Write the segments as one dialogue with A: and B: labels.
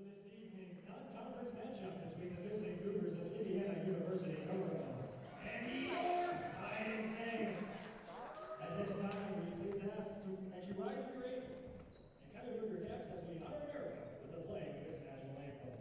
A: this evening's non-conference matchup between the visiting Cougars of Indiana University Kokomo and your Fighting Saints. At this time, will you please ask that you rise to your apron and kind of move your caps as we honor America with the playing of its national anthem.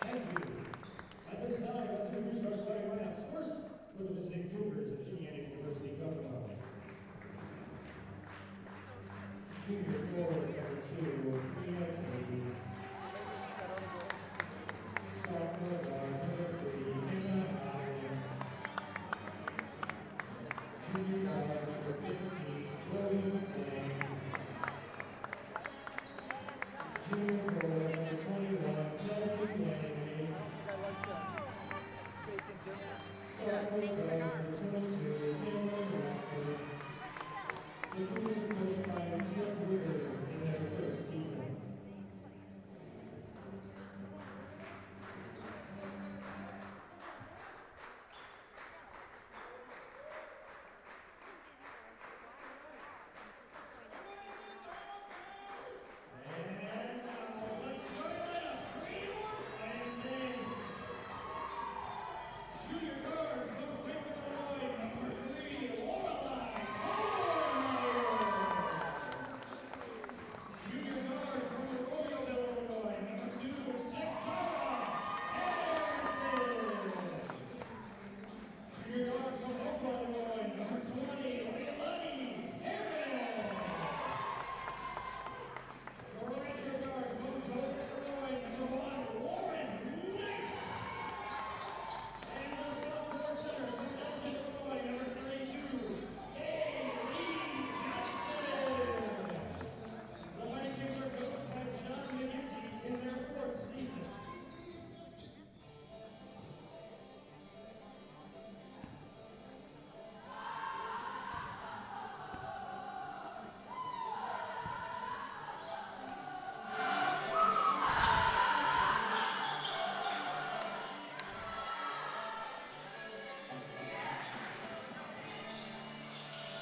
A: Thank you. At this time, let's introduce our starting lineups. First, for the visiting Cougars of Indiana University Kokomo. Junior forward number 2, Mia Katie. Sophomore guard number 3, Hannah Howard. Junior guard number 15, Chloe McLean. Junior forward number 21, Kelsey Blaine. Sophomore guard number 22, Hannah Raptor. The Cougars are coached by USF in their first season.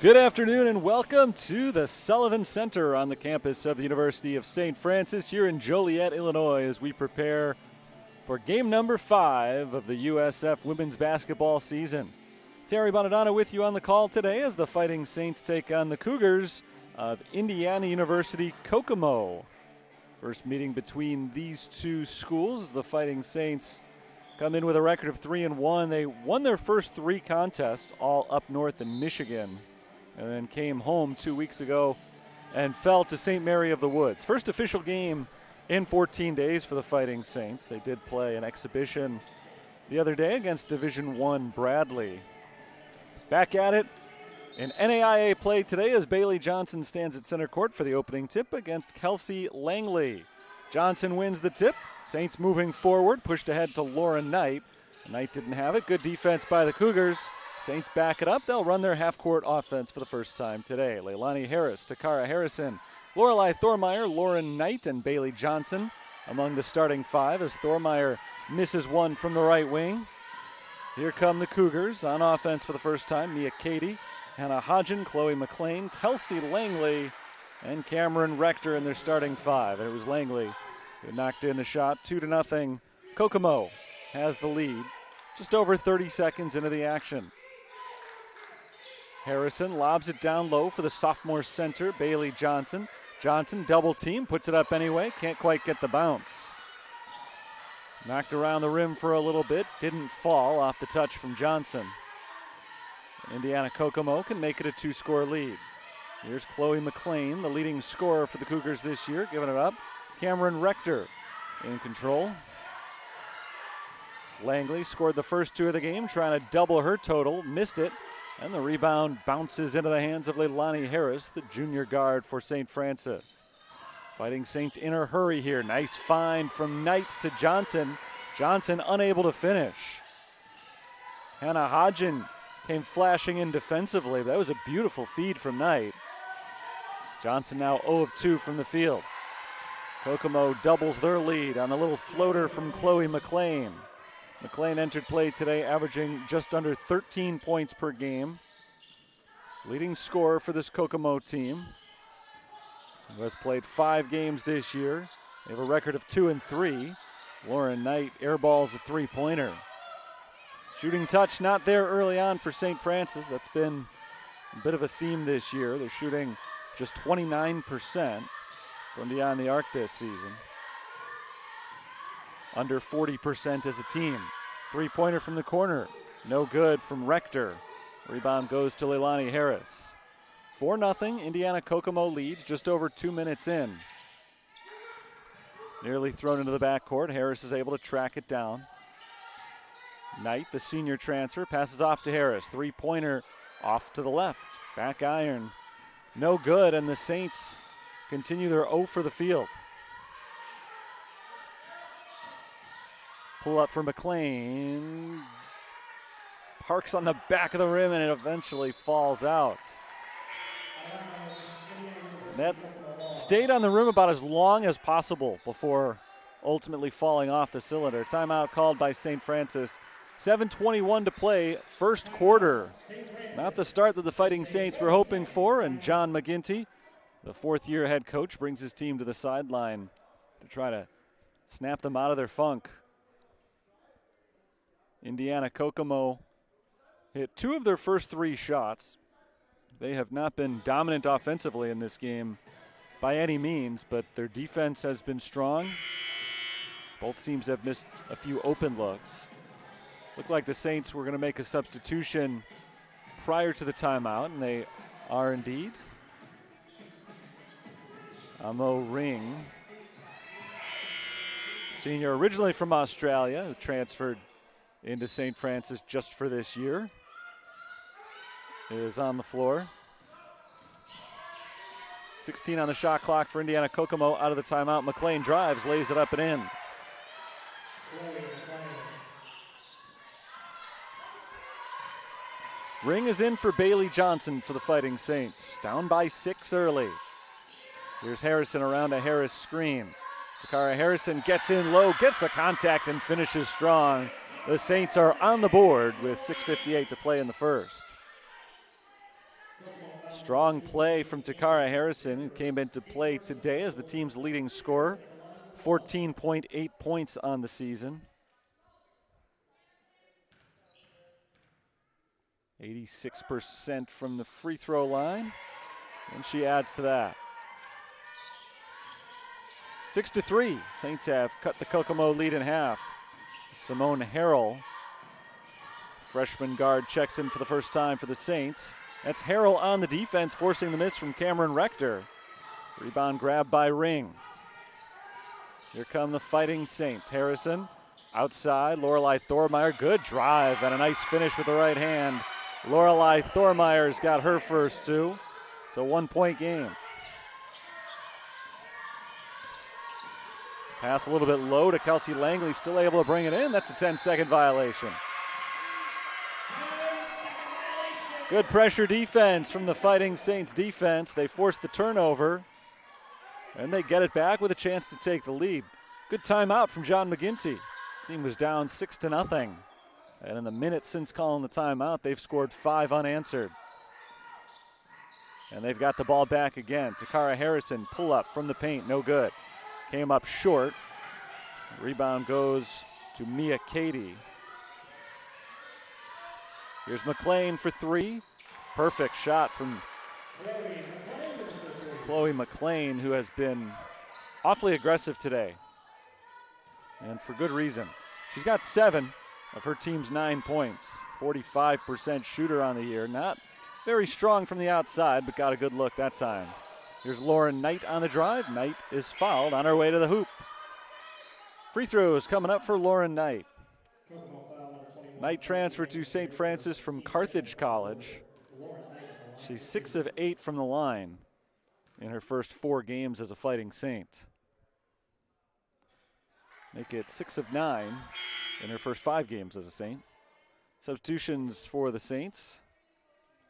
B: Good afternoon and welcome to the Sullivan Center on the campus of the University of St. Francis here in Joliet, Illinois, as we prepare for game number 5 of the USF women's basketball season. Terry Bonadonna with you on the call today as the Fighting Saints take on the Cougars of Indiana University Kokomo. First meeting between these two schools. The Fighting Saints come in with a record of 3-1. They won their first 3 contests, all up north in Michigan, and then came home 2 weeks ago and fell to St. Mary of the Woods. First official game in 14 days for the Fighting Saints. They did play an exhibition the other day against Division I Bradley. Back at it in NAIA play today as Bailey Johnson stands at center court for the opening tip against Kelsey Langley. Johnson wins the tip. Saints moving forward, pushed ahead to Lauren Knight. Knight didn't have it. Good defense by the Cougars. Saints back it up. They'll run their half-court offense for the first time today. Leilani Harris, Takara Harrison, Lorelei Thormeyer, Lauren Knight, and Bailey Johnson among the starting 5 as Thormeyer misses one from the right wing. Here come the Cougars on offense for the first time. Mia Katie, Hannah Hodgen, Chloe McLean, Kelsey Langley, and Cameron Rector in their starting 5. And it was Langley who knocked in the shot. 2-0. Kokomo has the lead. Just over 30 seconds into the action. Harrison lobs it down low for the sophomore center, Bailey Johnson. Johnson double team, puts it up anyway, can't quite get the bounce. Knocked around the rim for a little bit, didn't fall off the touch from Johnson. Indiana Kokomo can make it a 2-score lead. Here's Chloe McLean, the leading scorer for the Cougars this year, giving it up. Cameron Rector in control. Langley scored the first 2 of the game, trying to double her total, missed it. And the rebound bounces into the hands of Leilani Harris, the junior guard for St. Francis. Fighting Saints in a hurry here. Nice find from Knight to Johnson. Johnson unable to finish. Hannah Hodgen came flashing in defensively. That was a beautiful feed from Knight. Johnson now 0 of 2 from the field. Kokomo doubles their lead on a little floater from Chloe McLean. McLean entered play today averaging just under 13 points per game. Leading scorer for this Kokomo team, who has played 5 games this year. They have a record of 2 and 3. Lauren Knight airballs a 3-pointer. Shooting touch not there early on for St. Francis. That's been a bit of a theme this year. They're shooting just 29% from beyond the arc this season. Under 40% as a team. 3-pointer from the corner. No good from Rector. Rebound goes to Leilani Harris. 4-0, Indiana Kokomo leads just over 2 minutes in. Nearly thrown into the backcourt. Harris is able to track it down. Knight, the senior transfer, passes off to Harris. 3-pointer off to the left. Back iron. No good, and the Saints continue their 0 for the field. Pull up for McLean. Parks on the back of the rim and it eventually falls out. That stayed on the rim about as long as possible before ultimately falling off the cylinder. Timeout called by St. Francis. 7:21 to play, first quarter. Not the start that the Fighting Saints were hoping for, and John McGinty, the 4th-year head coach, brings his team to the sideline to try to snap them out of their funk. Indiana Kokomo hit 2 of their first 3 shots. They have not been dominant offensively in this game by any means, but their defense has been strong. Both teams have missed a few open looks. Looked like the Saints were going to make a substitution prior to the timeout, and they are indeed. Amo Ring, senior originally from Australia, who transferred into St. Francis just for this year, is on the floor. 16 on the shot clock for Indiana Kokomo out of the timeout. McLean drives, lays it up and in. Ring is in for Bailey Johnson for the Fighting Saints. Down by 6 early. Here's Harrison around a Harris screen. Takara Harrison gets in low, gets the contact, and finishes strong. The Saints are on the board with 6:58 to play in the first. Strong play from Takara Harrison, who came into play today as the team's leading scorer. 14.8 points on the season. 86% from the free throw line, and she adds to that. 6-3, Saints have cut the Kokomo lead in half. Simone Harrell, freshman guard, checks in for the first time for the Saints. That's Harrell on the defense, forcing the miss from Cameron Rector. Rebound grab by Ring. Here come the Fighting Saints. Harrison outside, Lorelei Thormeyer, good drive and a nice finish with the right hand. Lorelei Thormeyer's got her first 2. It's a 1-point game. Pass a little bit low to Kelsey Langley, still able to bring it in. That's a 10-second violation. Good pressure defense from the Fighting Saints defense. They force the turnover, and they get it back with a chance to take the lead. Good timeout from John McGinty. His team was down 6-0. And in the minutes since calling the timeout, they've scored 5 unanswered. And they've got the ball back again. Takara Harrison, pull up from the paint, no good. Came up short. Rebound goes to Mia Cady. Here's McLean for three. Perfect shot from Chloe McLean, who has been awfully aggressive today, and for good reason. She's got 7 of her team's 9 points. 45% shooter on the year. Not very strong from the outside, but got a good look that time. Here's Lauren Knight on the drive. Knight is fouled on her way to the hoop. Free throws coming up for Lauren Knight. Knight transferred to St. Francis from Carthage College. She's 6 of 8 from the line in her first 4 games as a Fighting Saint. Make it 6 of 9 in her first 5 games as a Saint. Substitutions for the Saints.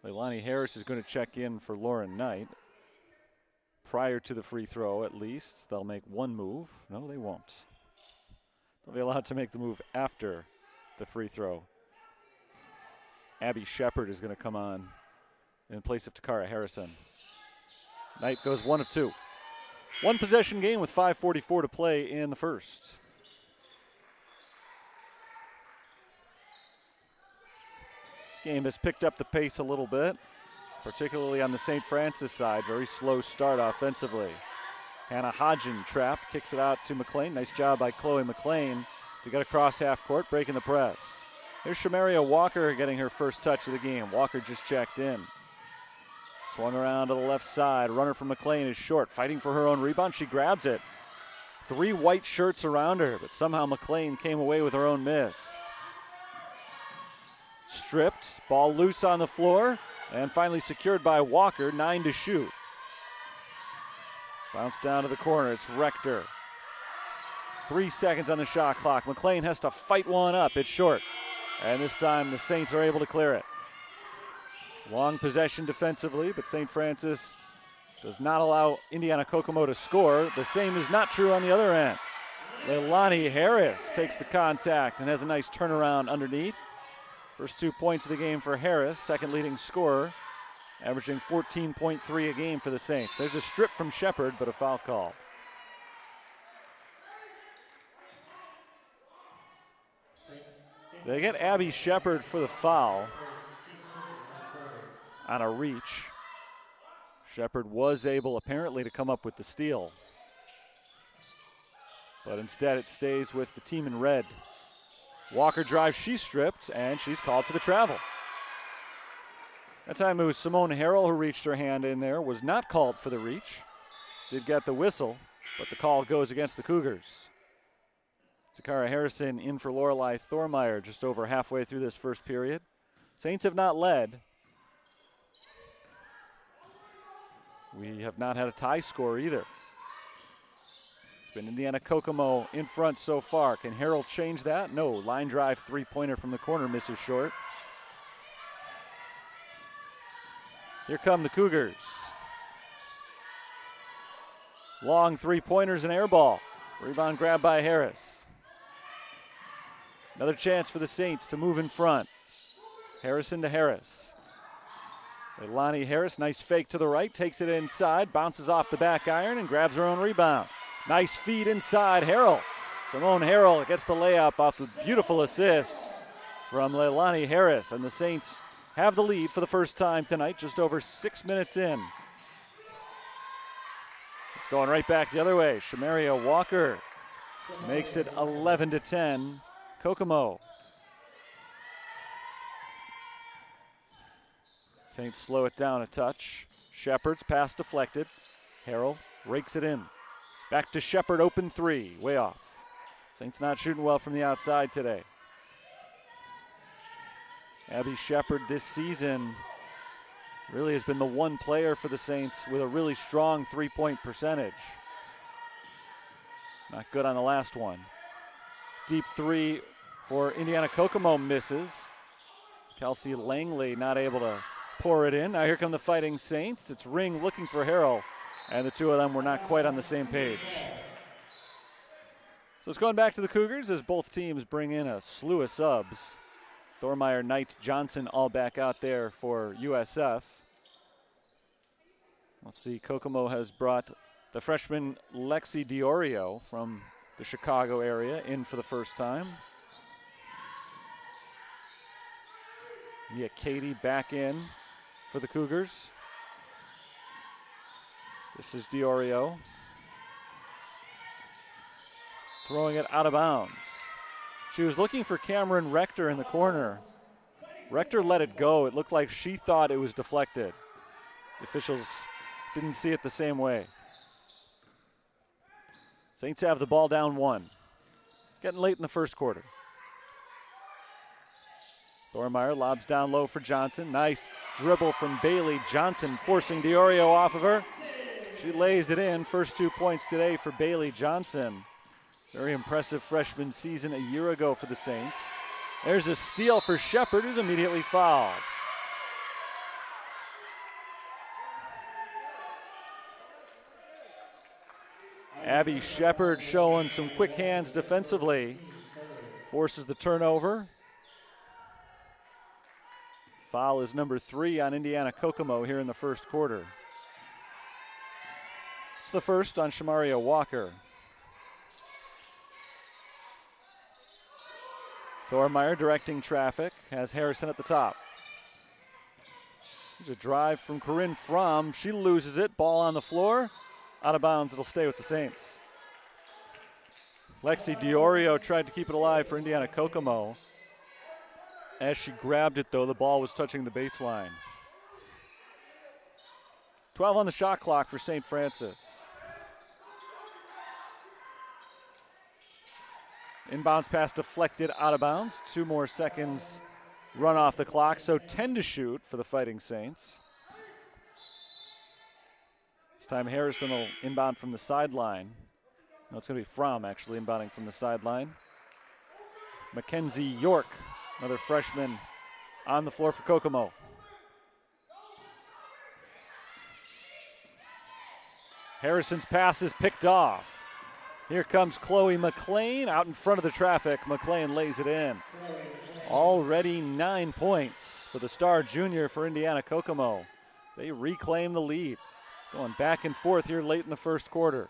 B: Leilani Harris is going to check in for Lauren Knight. Prior to the free throw, at least, they'll make one move. No, they won't. They'll be allowed to make the move after the free throw. Abby Shepard is going to come on in place of Takara Harrison. Knight goes 1 of 2. 1 possession game with 5:44 to play in the first. Game has picked up the pace a little bit, particularly on the St. Francis side. Very slow start offensively. Hannah Hodgen trapped, kicks it out to McLean. Nice job by Chloe McLean to get across half court, breaking the press. Here's Shamaria Walker getting her first touch of the game. Walker just checked in. Swung around to the left side. Runner from McLean is short, fighting for her own rebound. She grabs it. 3 white shirts around her, but somehow McLean came away with her own miss. Stripped, ball loose on the floor, and finally secured by Walker, 9 to shoot. Bounce down to the corner, it's Rector. 3 seconds on the shot clock. McLean has to fight one up, it's short. And this time the Saints are able to clear it. Long possession defensively, but St. Francis does not allow Indiana Kokomo to score. The same is not true on the other end. Leilani Harris takes the contact and has a nice turnaround underneath. First 2 points of the game for Harris, second leading scorer, averaging 14.3 a game for the Saints. There's a strip from Shepard, but a foul call. They get Abby Shepard for the foul on a reach. Shepard was able apparently to come up with the steal, but instead it stays with the team in red. Walker drives, she's stripped, and she's called for the travel. That time it was Simone Harrell who reached her hand in there, was not called for the reach. Did get the whistle, but the call goes against the Cougars. Takara Harrison in for Lorelei Thormeyer just over halfway through this first period. Saints have not led. We have not had a tie score either. It's been Indiana Kokomo in front so far. Can Harrell change that? No. Line drive 3-pointer from the corner misses short. Here come the Cougars. Long 3-pointers and air ball. Rebound grab by Harris. Another chance for the Saints to move in front. Harrison to Harris. Leilani Harris, nice fake to the right, takes it inside, bounces off the back iron and grabs her own rebound. Nice feed inside, Harrell. Simone Harrell gets the layup off the beautiful assist from Leilani Harris, and the Saints have the lead for the first time tonight, just over 6 minutes in. It's going right back the other way. Shamaria Walker makes it 11-10, Kokomo. Saints slow it down a touch. Shepard's pass deflected. Harrell rakes it in. Back to Shepard, open 3, way off. Saints not shooting well from the outside today. Abby Shepard this season really has been the one player for the Saints with a really strong 3-point percentage. Not good on the last one. Deep 3 for Indiana Kokomo misses. Kelsey Langley not able to pour it in. Now here come the Fighting Saints. It's Ring looking for Harrell, and the two of them were not quite on the same page. So it's going back to the Cougars as both teams bring in a slew of subs. Thormeyer, Knight, Johnson all back out there for USF. We'll see, Kokomo has brought the freshman Lexi Diorio from the Chicago area in for the first time. Mia Katie back in for the Cougars. This is Diorio. Throwing it out of bounds. She was looking for Cameron Rector in the corner. Rector let it go. It looked like she thought it was deflected. The officials didn't see it the same way. Saints have the ball down 1. Getting late in the first quarter. Thormeyer lobs down low for Johnson. Nice dribble from Bailey. Johnson forcing Diorio off of her. She lays it in. First 2 points today for Bailey Johnson. Very impressive freshman season a year ago for the Saints. There's a steal for Shepard, who's immediately fouled. Abby Shepard showing some quick hands defensively. Forces the turnover. Foul is number 3 on Indiana Kokomo here in the first quarter. It's the first on Shamaria Walker. Thormeyer directing traffic, has Harrison at the top. There's a drive from Corinne Fromm. She loses it. Ball on the floor. Out of bounds. It'll stay with the Saints. Lexi Diorio tried to keep it alive for Indiana Kokomo. As she grabbed it, though, the ball was touching the baseline. 12 on the shot clock for St. Francis. Inbounds pass deflected out of bounds. 2 more seconds run off the clock, so 10 to shoot for the Fighting Saints. This time Harrison will inbound from the sideline. No, it's going to be Fromm actually inbounding from the sideline. Mackenzie York, another freshman on the floor for Kokomo. Harrison's pass is picked off. Here comes Chloe McLean out in front of the traffic. McLean lays it in. Already 9 points for the star junior for Indiana Kokomo. They reclaim the lead. Going back and forth here late in the first quarter.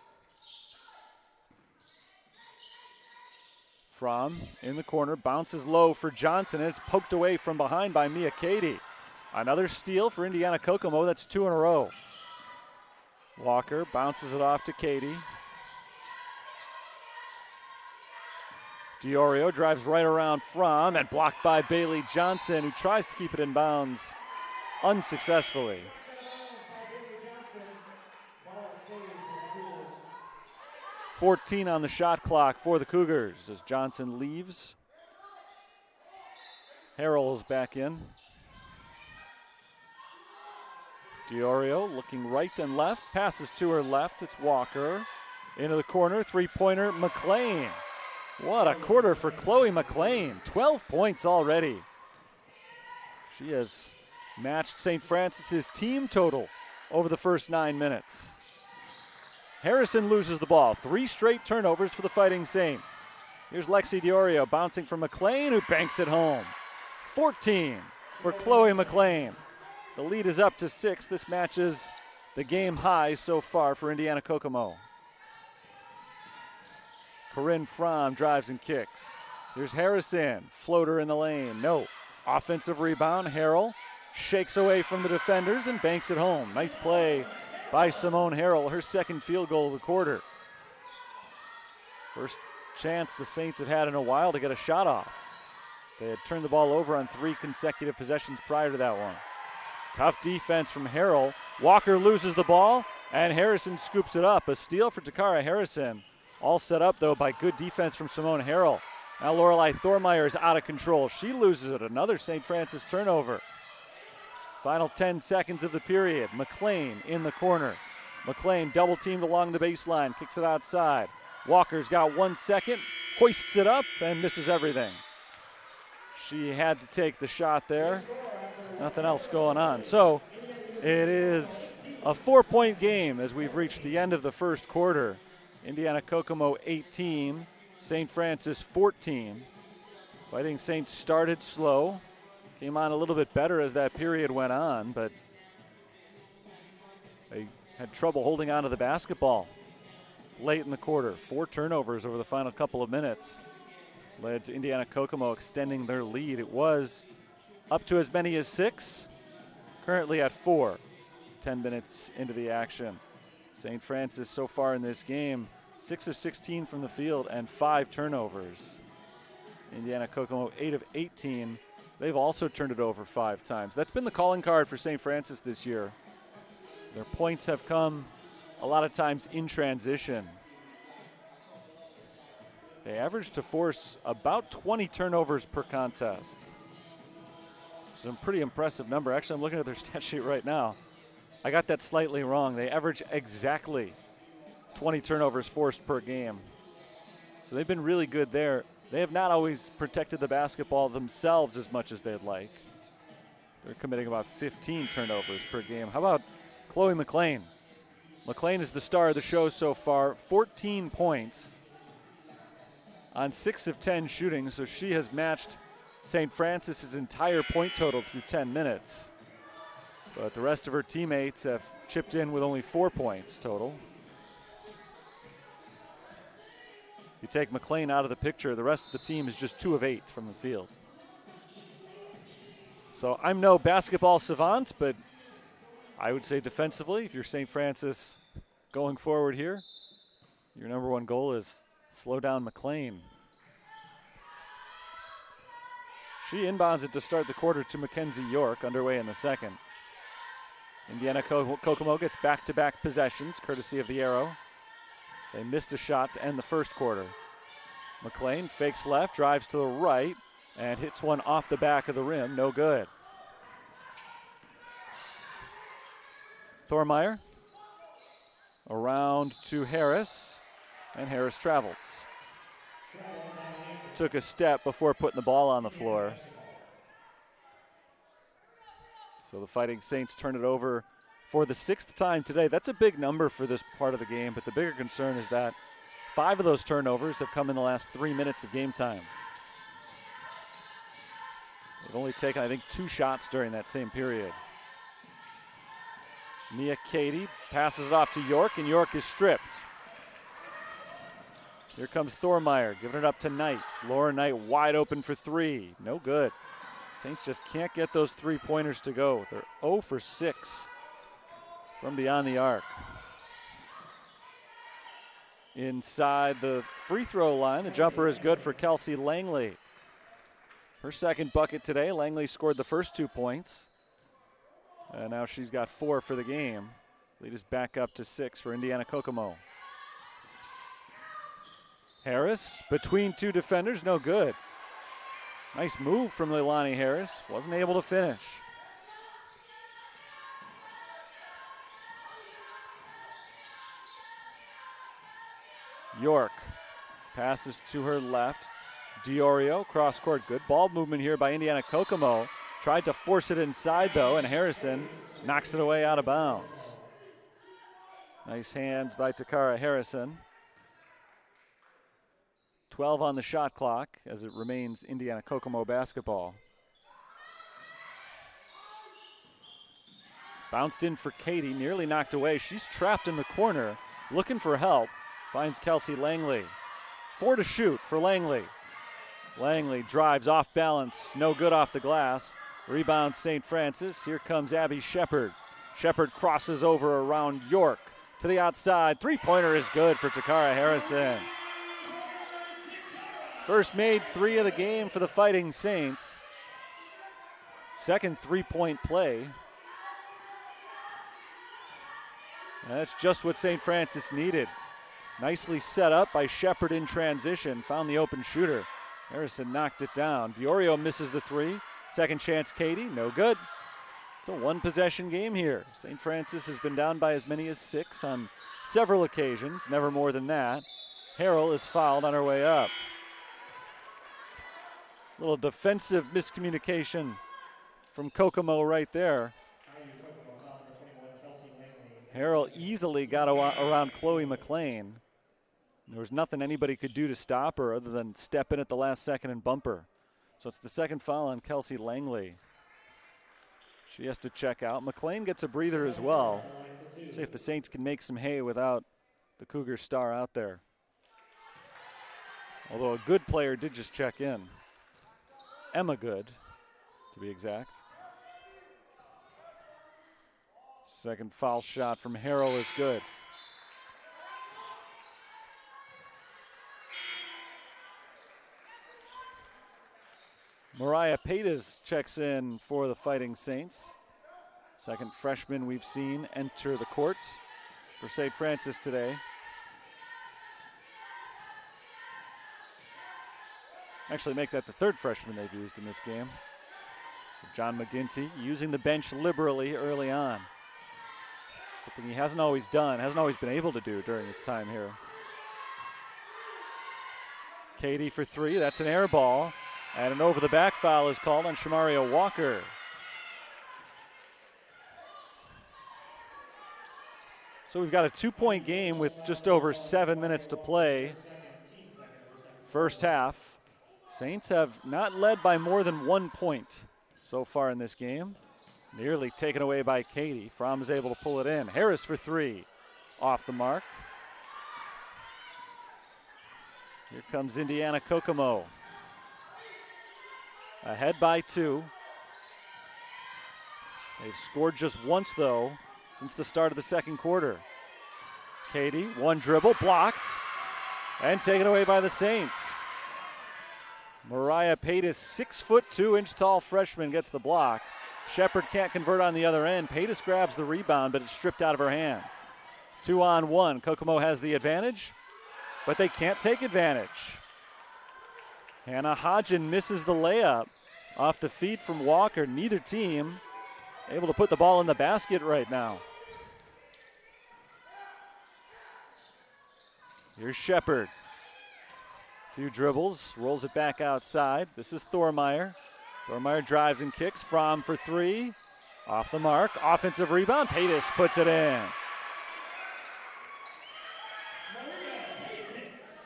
B: Fromm in the corner, bounces low for Johnson, and it's poked away from behind by Mia Katie. Another steal for Indiana Kokomo. That's 2 in a row. Walker bounces it off to Katie. Diorio drives right around Fromm and blocked by Bailey Johnson, who tries to keep it in bounds unsuccessfully. 14 on the shot clock for the Cougars as Johnson leaves. Harrell's back in. Diorio looking right and left, passes to her left. It's Walker into the corner, 3-pointer McLean. What a quarter for Chloe McLean. 12 points already. She has matched St. Francis's team total over the first 9 minutes. Harrison loses the ball. 3 straight turnovers for the Fighting Saints. Here's Lexi Diorio bouncing from McLean, who banks it home. 14 for Chloe McLean. The lead is up to 6. This matches the game high so far for Indiana Kokomo. Corinne Fromm drives and kicks. Here's Harrison, floater in the lane. No. Offensive rebound. Harrell shakes away from the defenders and banks it home. Nice play by Simone Harrell, her second field goal of the quarter. First chance the Saints have had in a while to get a shot off. They had turned the ball over on 3 consecutive possessions prior to that one. Tough defense from Harrell. Walker loses the ball, and Harrison scoops it up. A steal for Takara Harrison. All set up, though, by good defense from Simone Harrell. Now Lorelei Thormeyer is out of control. She loses it. Another St. Francis turnover. Final 10 seconds of the period. McLean in the corner. McLean double teamed along the baseline. Kicks it outside. Walker's got 1 second. Hoists it up and misses everything. She had to take the shot there. Nothing else going on. So it is a 4-point game as we've reached the end of the first quarter. Indiana Kokomo 18, St. Francis 14. Fighting Saints started slow. Came on a little bit better as that period went on, but they had trouble holding on to the basketball late in the quarter. 4 turnovers over the final couple of minutes led to Indiana Kokomo extending their lead. It was up to as many as 6. Currently at 4, 10 minutes into the action. St. Francis so far in this game, 6 of 16 from the field and 5 turnovers. Indiana Kokomo 8 of 18. They've also turned it over 5 times. That's been the calling card for St. Francis this year. Their points have come a lot of times in transition. They average to force about 20 turnovers per contest. It's a pretty impressive number. Actually, I'm looking at their stat sheet right now. I got that slightly wrong. They average exactly 20 turnovers forced per game. So they've been really good there. They have not always protected the basketball themselves as much as they'd like. They're committing about 15 turnovers per game. How about Chloe McLean? McLean is the star of the show so far. 14 points on 6 of 10 shooting, so she has matched St. Francis's entire point total through 10 minutes. But the rest of her teammates have chipped in with only 4 points total. You take McLean out of the picture, the rest of the team is just 2 of 8 from the field. So I'm no basketball savant, but I would say defensively, if you're St. Francis going forward here, your number one goal is slow down McLean. She inbounds it to start the quarter to Mackenzie York, underway in the second. Indiana Kokomo gets back-to-back possessions, courtesy of the arrow. They missed a shot to end the first quarter. McLean fakes left, drives to the right, and hits one off the back of the rim. No good. Thormeyer around to Harris, and Harris travels. Took a step before putting the ball on the floor. So the Fighting Saints turn it over for the 6th time today. That's a big number for this part of the game, but the bigger concern is that 5 of those turnovers have come in the last 3 minutes of game time. They've only taken, I think, 2 shots during that same period. Mia Cady passes it off to York, and York is stripped. Here comes Thormeyer, giving it up to Knights. Laura Knight wide open for 3. No good. Saints just can't get those 3-pointers to go. They're 0 for 6 from beyond the arc. Inside the free throw line, the jumper is good for Kelsey Langley. Her second bucket today. Langley scored the first 2 points. And now she's got 4 for the game. Lead is back up to 6 for Indiana Kokomo. Harris between 2 defenders, no good. Nice move from Leilani Harris. Wasn't able to finish. York passes to her left. Diorio, cross court, good ball movement here by Indiana Kokomo. Tried to force it inside though, and Harrison knocks it away out of bounds. Nice hands by Takara Harrison. 12 on the shot clock as it remains Indiana Kokomo basketball. Bounced in for Katie, nearly knocked away. She's trapped in the corner, looking for help. Finds Kelsey Langley. 4 to shoot for Langley. Langley drives off balance, no good off the glass. Rebound St. Francis. Here comes Abby Shepard. Shepard crosses over around York to the outside. 3-pointer is good for Takara Harrison. First made 3 of the game for the Fighting Saints. Second 3-point play. And that's just what St. Francis needed. Nicely set up by Shepard in transition. Found the open shooter. Harrison knocked it down. Diorio misses the 3. Second chance, Katie, no good. It's a 1-possession game here. St. Francis has been down by as many as 6 on several occasions, never more than that. Harrell is fouled on her way up. Little defensive miscommunication from Kokomo right there. Harrell easily got around Chloe McLean. There was nothing anybody could do to stop her other than step in at the last second and bump her. So it's the second foul on Kelsey Langley. She has to check out. McLean gets a breather as well. See if the Saints can make some hay without the Cougar star out there. Although a good player did just check in. Emma Good. to be exact. Second foul shot from Harrell is good. Mariah Paytas checks in for the Fighting Saints. Second freshman we've seen enter the court for St. Francis today. Actually, make that the third freshman they've used in this game. John McGinty using the bench liberally early on. Something he hasn't always done, hasn't always been able to do during his time here. Katie for three, that's an air ball. And an over-the-back foul is called on Shamaria Walker. So we've got a 2-point game with just over 7 minutes to play. First half. Saints have not led by more than 1 point so far in this game. Nearly taken away by Katie. Fromm is able to pull it in. Harris for three. Off the mark. Here comes Indiana Kokomo. Ahead by 2. They've scored just once, though, since the start of the second quarter. Katie, one dribble, blocked, and taken away by the Saints. Mariah Paytas, 6'2" tall freshman, gets the block. Shepard can't convert on the other end. Paytas grabs the rebound, but it's stripped out of her hands. 2-on-1. Kokomo has the advantage, but they can't take advantage. Hannah Hodgen misses the layup off the feed from Walker. Neither team able to put the ball in the basket right now. Here's Shepard. Few dribbles, rolls it back outside. This is Thormeyer. Thormeyer drives and kicks. Fromm for three. Off the mark. Offensive rebound. Paytas puts it in.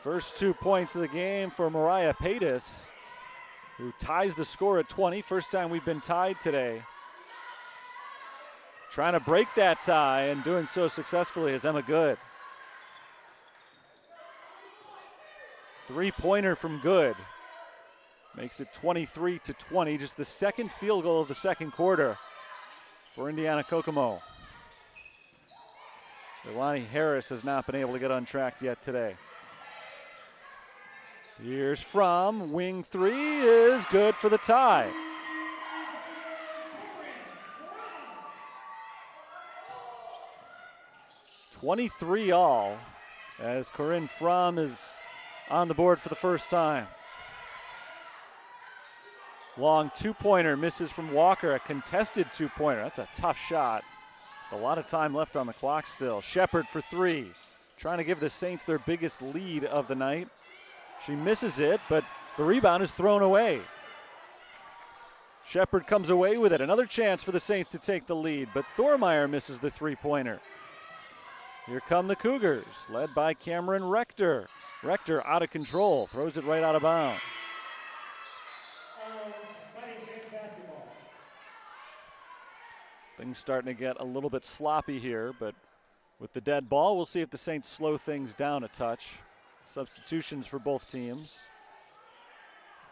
B: First 2 points of the game for Mariah Paytas, who ties the score at 20. First time we've been tied today. Trying to break that tie and doing so successfully is Emma Good. Three-pointer from Good. Makes it 23-20, just the second field goal of the second quarter for Indiana Kokomo. Jelani Harris has not been able to get untracked yet today. Here's Fromm, wing three is good for the tie. $23 as Corinne Fromm is on the board for the first time. Long two-pointer misses from Walker, a contested two-pointer. That's a tough shot. With a lot of time left on the clock still. Shepard for three, trying to give the Saints their biggest lead of the night. She misses it, but the rebound is thrown away. Shepard comes away with it. Another chance for the Saints to take the lead, but Thormeyer misses the three-pointer. Here come the Cougars, led by Cameron Rector. Rector out of control, throws it right out of bounds. Things starting to get a little bit sloppy here, but with the dead ball, we'll see if the Saints slow things down a touch. Substitutions for both teams.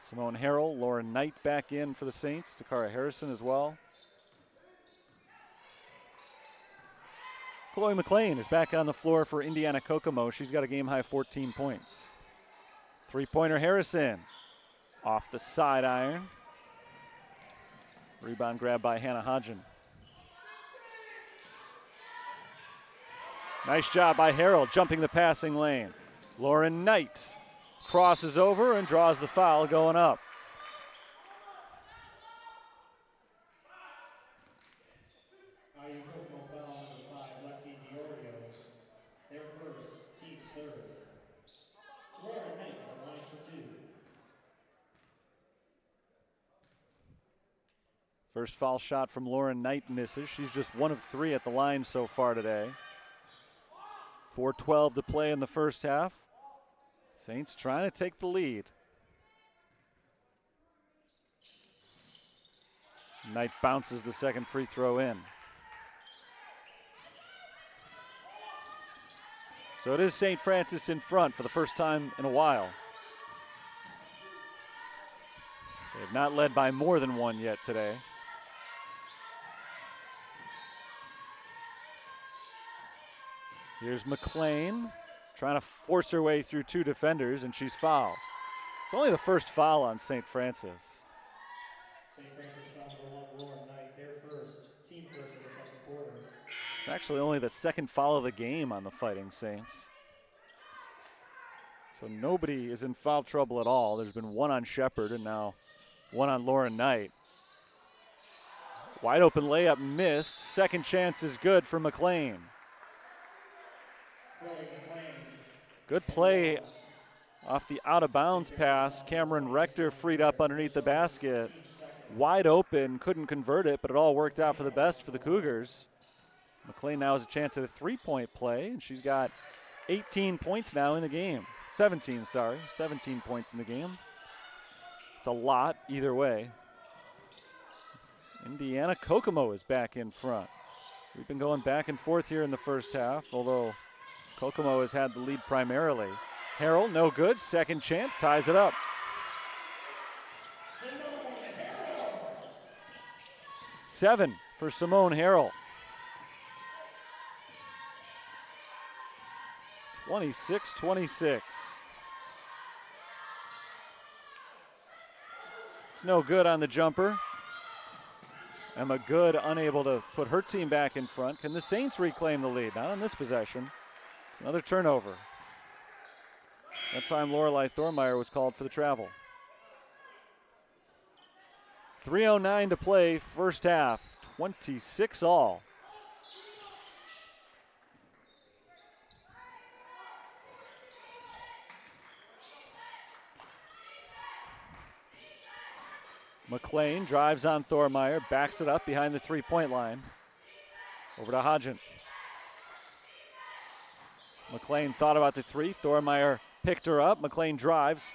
B: Simone Harrell, Lauren Knight back in for the Saints. Takara Harrison as well. Chloe McLean is back on the floor for Indiana Kokomo. She's got a game-high 14 points. Three-pointer Harrison. Off the side iron. Rebound grab by Hannah Hodgen. Nice job by Harrell, jumping the passing lane. Lauren Knight crosses over and draws the foul going up. First foul shot from Lauren Knight misses. She's just 1 of 3 at the line so far today. 4:12 to play in the first half. Saints trying to take the lead. Knight bounces the second free throw in. So it is St. Francis in front for the first time in a while. They have not led by more than one yet today. Here's McLean trying to force her way through two defenders, and she's fouled. It's only the first foul on St. Francis.
A: St. Francis foul number 1, Lauren Knight, their first, team first in the second quarter.
B: It's actually only the second foul of the game on the Fighting Saints. So nobody is in foul trouble at all. There's been one on Shepard and now one on Lauren Knight. Wide open layup missed. Second chance is good for McLean. Good play off the out-of-bounds pass. Cameron Rector freed up underneath the basket. Wide open, couldn't convert it, but it all worked out for the best for the Cougars. McLean now has a chance at a three-point play, and she's got 18 points now in the game. 17 points in the game. It's a lot either way. Indiana Kokomo is back in front. We've been going back and forth here in the first half, although Kokomo has had the lead primarily. Harrell, no good. Second chance, ties it up. Seven for Simone Harrell. 26-26. It's no good on the jumper. Emma Good unable to put her team back in front. Can the Saints reclaim the lead? Not on this possession. It's another turnover. That time Lorelei Thormeyer was called for the travel. 3:09 to play, first half, 26 all. McLean drives on Thormeyer, backs it up behind the three-point line. Over to Hodgin. McLean thought about the three. Thormeyer picked her up. McLean drives,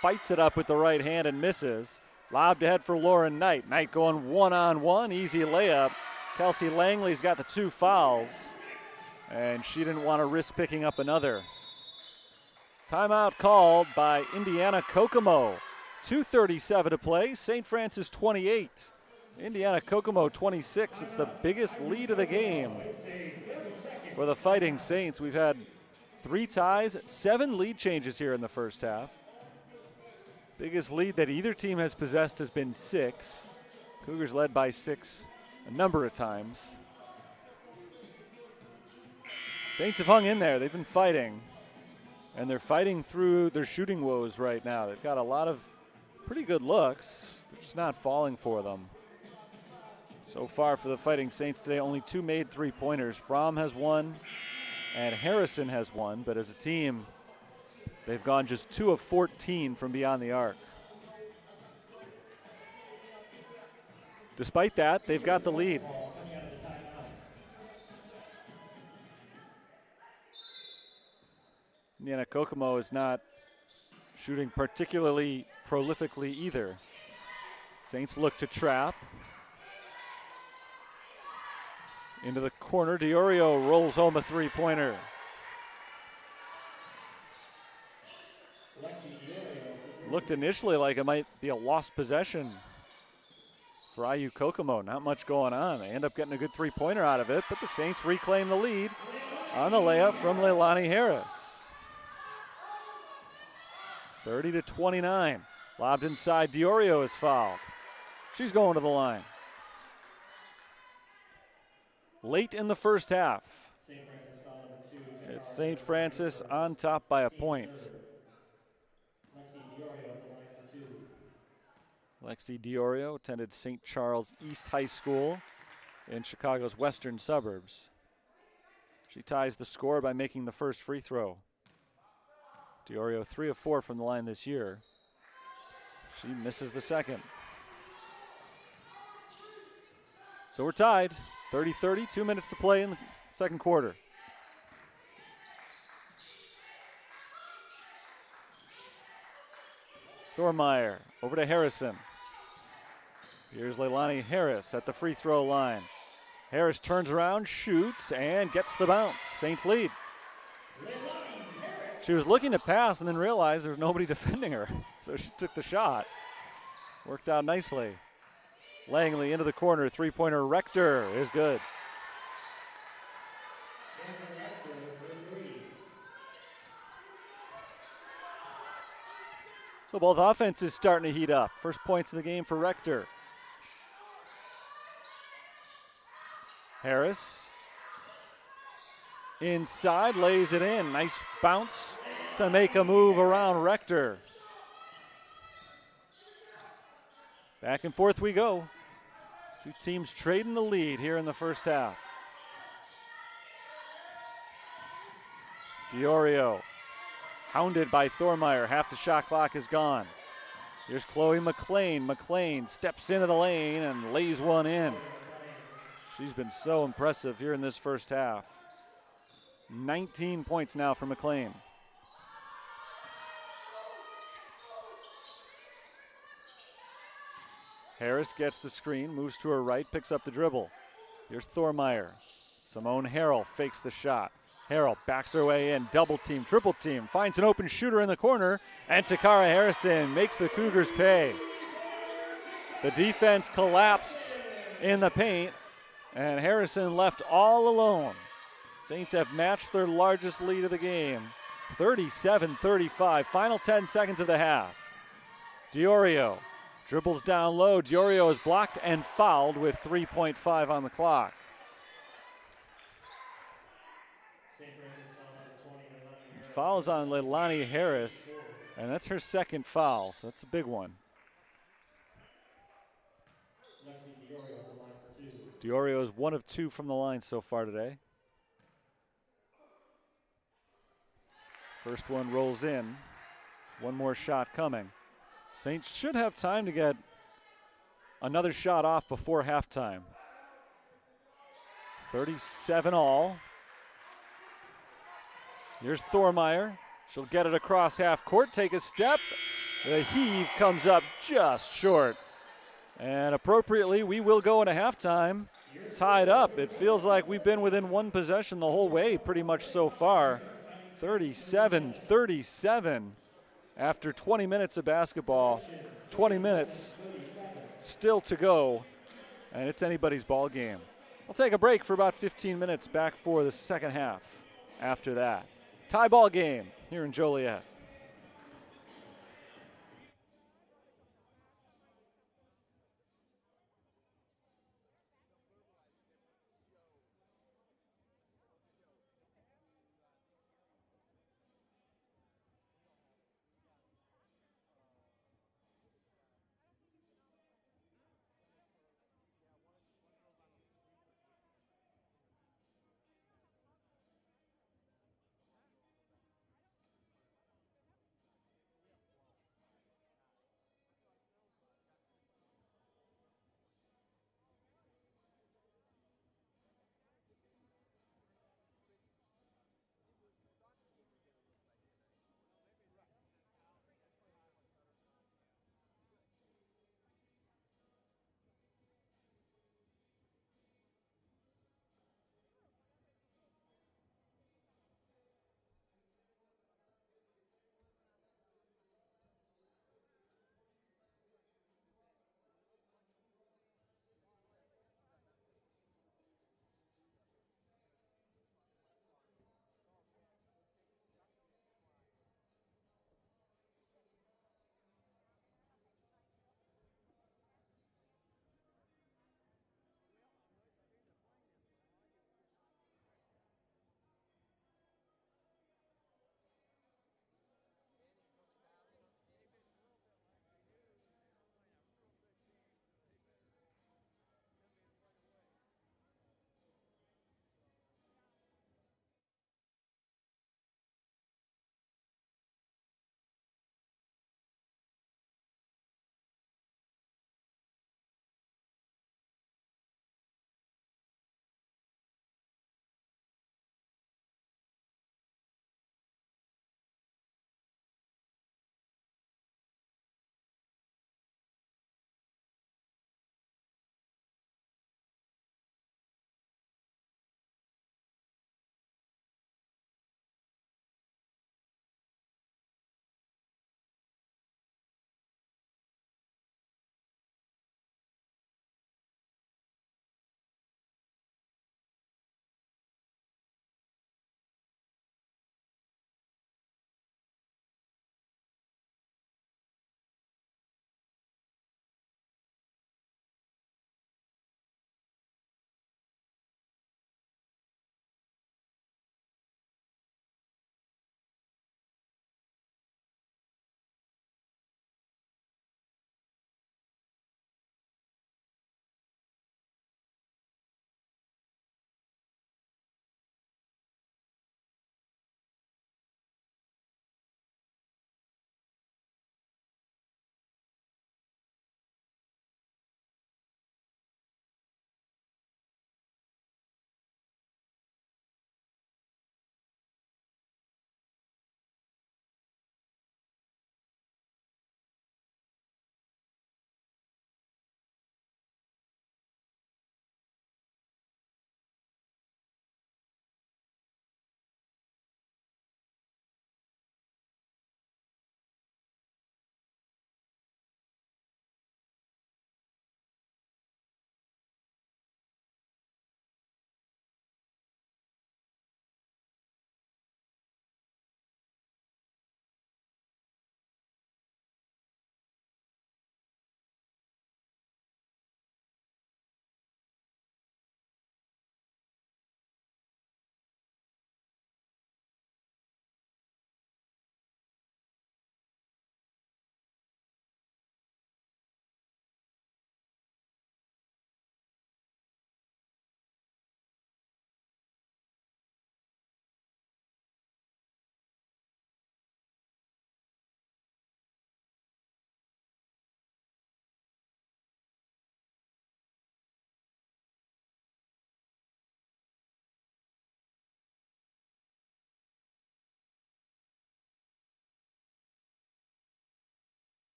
B: fights it up with the right hand and misses. Lobbed ahead for Lauren Knight. Knight going one-on-one, easy layup. Kelsey Langley's got the two fouls, and she didn't want to risk picking up another. Timeout called by Indiana Kokomo. 2:37 to play. St. Francis 28. Indiana Kokomo 26. It's the biggest lead of the game for the Fighting Saints. We've had 3 ties, 7 lead changes here in the first half. Biggest lead that either team has possessed has been 6. Cougars led by 6 a number of times. Saints have hung in there. They've been fighting, and they're fighting through their shooting woes right now. They've got a lot of pretty good looks. They're just not falling for them. So far for the Fighting Saints today, only 2 made three-pointers. Fromm has one, and Harrison has one, but as a team, they've gone just 2 of 14 from beyond the arc. Despite that, they've got the lead. Indiana Kokomo is not shooting particularly prolifically either. Saints look to trap. Into the corner, DiOrio rolls home a three-pointer. Looked initially like it might be a lost possession for IU Kokomo. Not much going on. They end up getting a good three-pointer out of it, but the Saints reclaim the lead on the layup from Leilani Harris. 30-29. Lobbed inside, DiOrio is fouled. She's going to the line. Late in the first half, it's St. Francis on top by a point. Lexi DiOrio attended St. Charles East High School in Chicago's western suburbs. She ties the score by making the first free throw. DiOrio 3 of 4 from the line this year. She misses the second. So we're tied. 30-30, 2 minutes to play in the second quarter. Thormeyer over to Harrison. Here's Leilani Harris at the free throw line. Harris turns around, shoots, and gets the bounce. Saints lead. She was looking to pass and then realized there's nobody defending her, so she took the shot. Worked out nicely. Langley into the corner. Three-pointer Rector is good. So both offenses starting to heat up. First points of the game for Rector. Harris inside, lays it in. Nice bounce to make a move around Rector. Back and forth we go. Two teams trading the lead here in the first half. Diorio hounded by Thormeyer. Half the shot clock is gone. Here's Chloe McLean. McLean steps into the lane and lays one in. She's been so impressive here in this first half. 19 points now for McLean. Harris gets the screen, moves to her right, picks up the dribble. Here's Thormeyer. Simone Harrell fakes the shot. Harrell backs her way in, double team, triple team, finds an open shooter in the corner, and Takara Harrison makes the Cougars pay. The defense collapsed in the paint, and Harrison left all alone. Saints have matched their largest lead of the game, 37-35, final 10 seconds of the half. Diorio dribbles down low. Diorio is blocked and fouled with 3.5 on the clock. Fouls on Leilani Harris, and that's her second foul, so that's a big one. Diorio is 1 of 2 from the line so far today. First one rolls in. One more shot coming. Saints should have time to get another shot off before halftime. 37 all. Here's Thormeyer. She'll get it across half court, take a step. The heave comes up just short. And appropriately, we will go into halftime tied up. It feels like we've been within one possession the whole way pretty much so far. 37-37 after 20 minutes of basketball. 20 minutes still to go, and it's anybody's ball game. We'll take a break for about 15 minutes, back for the second half after that. Tie ball game here in Joliet.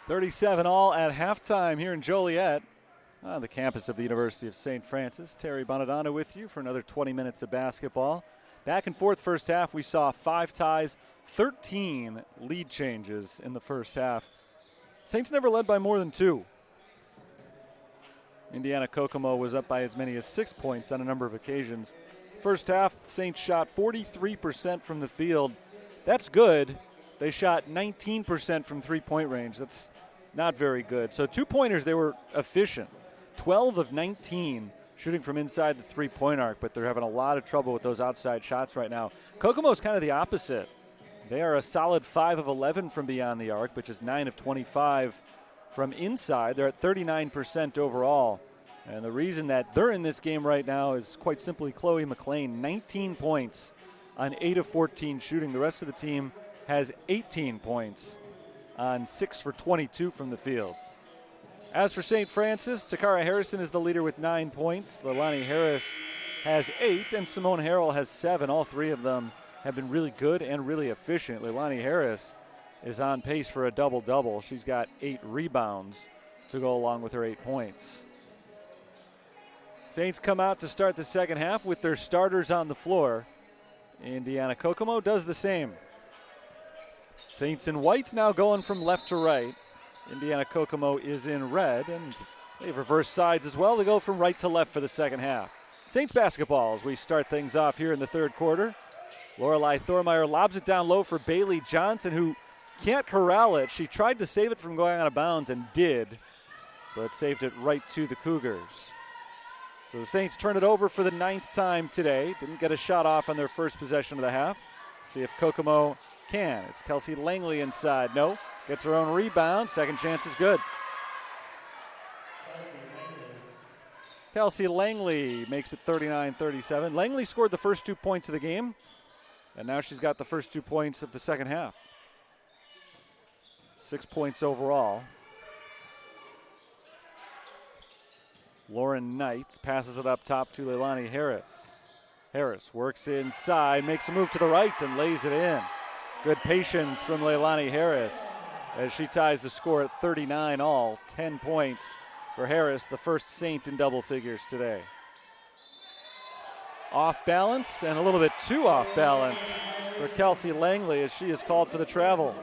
B: 37 all at halftime here in Joliet on the campus of the University of St. Francis. Terry Bonadonna with you for another 20 minutes of basketball. Back and forth first half, we saw 5 ties, 13 lead changes in the first half. Saints never led by more than 2. Indiana Kokomo was up by as many as 6 points on a number of occasions. First half, Saints shot 43% from the field. That's good. They shot 19% from three-point range. That's not very good. So 2-pointers, they were efficient. 12 of 19 shooting from inside the three-point arc, but they're having a lot of trouble with those outside shots right now. Kokomo's kind of the opposite. They are a solid 5 of 11 from beyond the arc, which is 9 of 25 from inside. They're at 39% overall. And the reason that they're in this game right now is quite simply Chloe McLean, 19 points on 8 of 14 shooting. The rest of the team has 18 points on 6 for 22 from the field. As for St. Francis, Takara Harrison is the leader with 9 points. Leilani Harris has 8, and Simone Harrell has 7. All 3 of them have been really good and really efficient. Leilani Harris is on pace for a double-double. She's got 8 rebounds to go along with her 8 points. Saints come out to start the second half with their starters on the floor. Indiana Kokomo does the same. Saints in white now going from left to right. Indiana Kokomo is in red, and they've reversed sides as well. They go from right to left for the second half. Saints basketball as we start things off here in the third quarter. Lorelei Thormeyer lobs it down low for Bailey Johnson, who can't corral it. She tried to save it from going out of bounds and did, but saved it right to the Cougars. So the Saints turn it over for the 9th time today. Didn't get a shot off on their first possession of the half. See if Kokomo can. It's Kelsey Langley inside. No. Gets her own rebound. Second chance is good. Kelsey Langley makes it 39-37. Langley scored the first 2 points of the game, and now she's got the first 2 points of the second half. 6 points overall. Lauren Knight passes it up top to Leilani Harris. Harris works inside, makes a move to the right, and lays it in. Good patience from Leilani Harris as she ties the score at 39 all. 10 points for Harris, the first Saint in double figures today. Off balance, and a little bit too off balance for Kelsey Langley as she is called for the travel.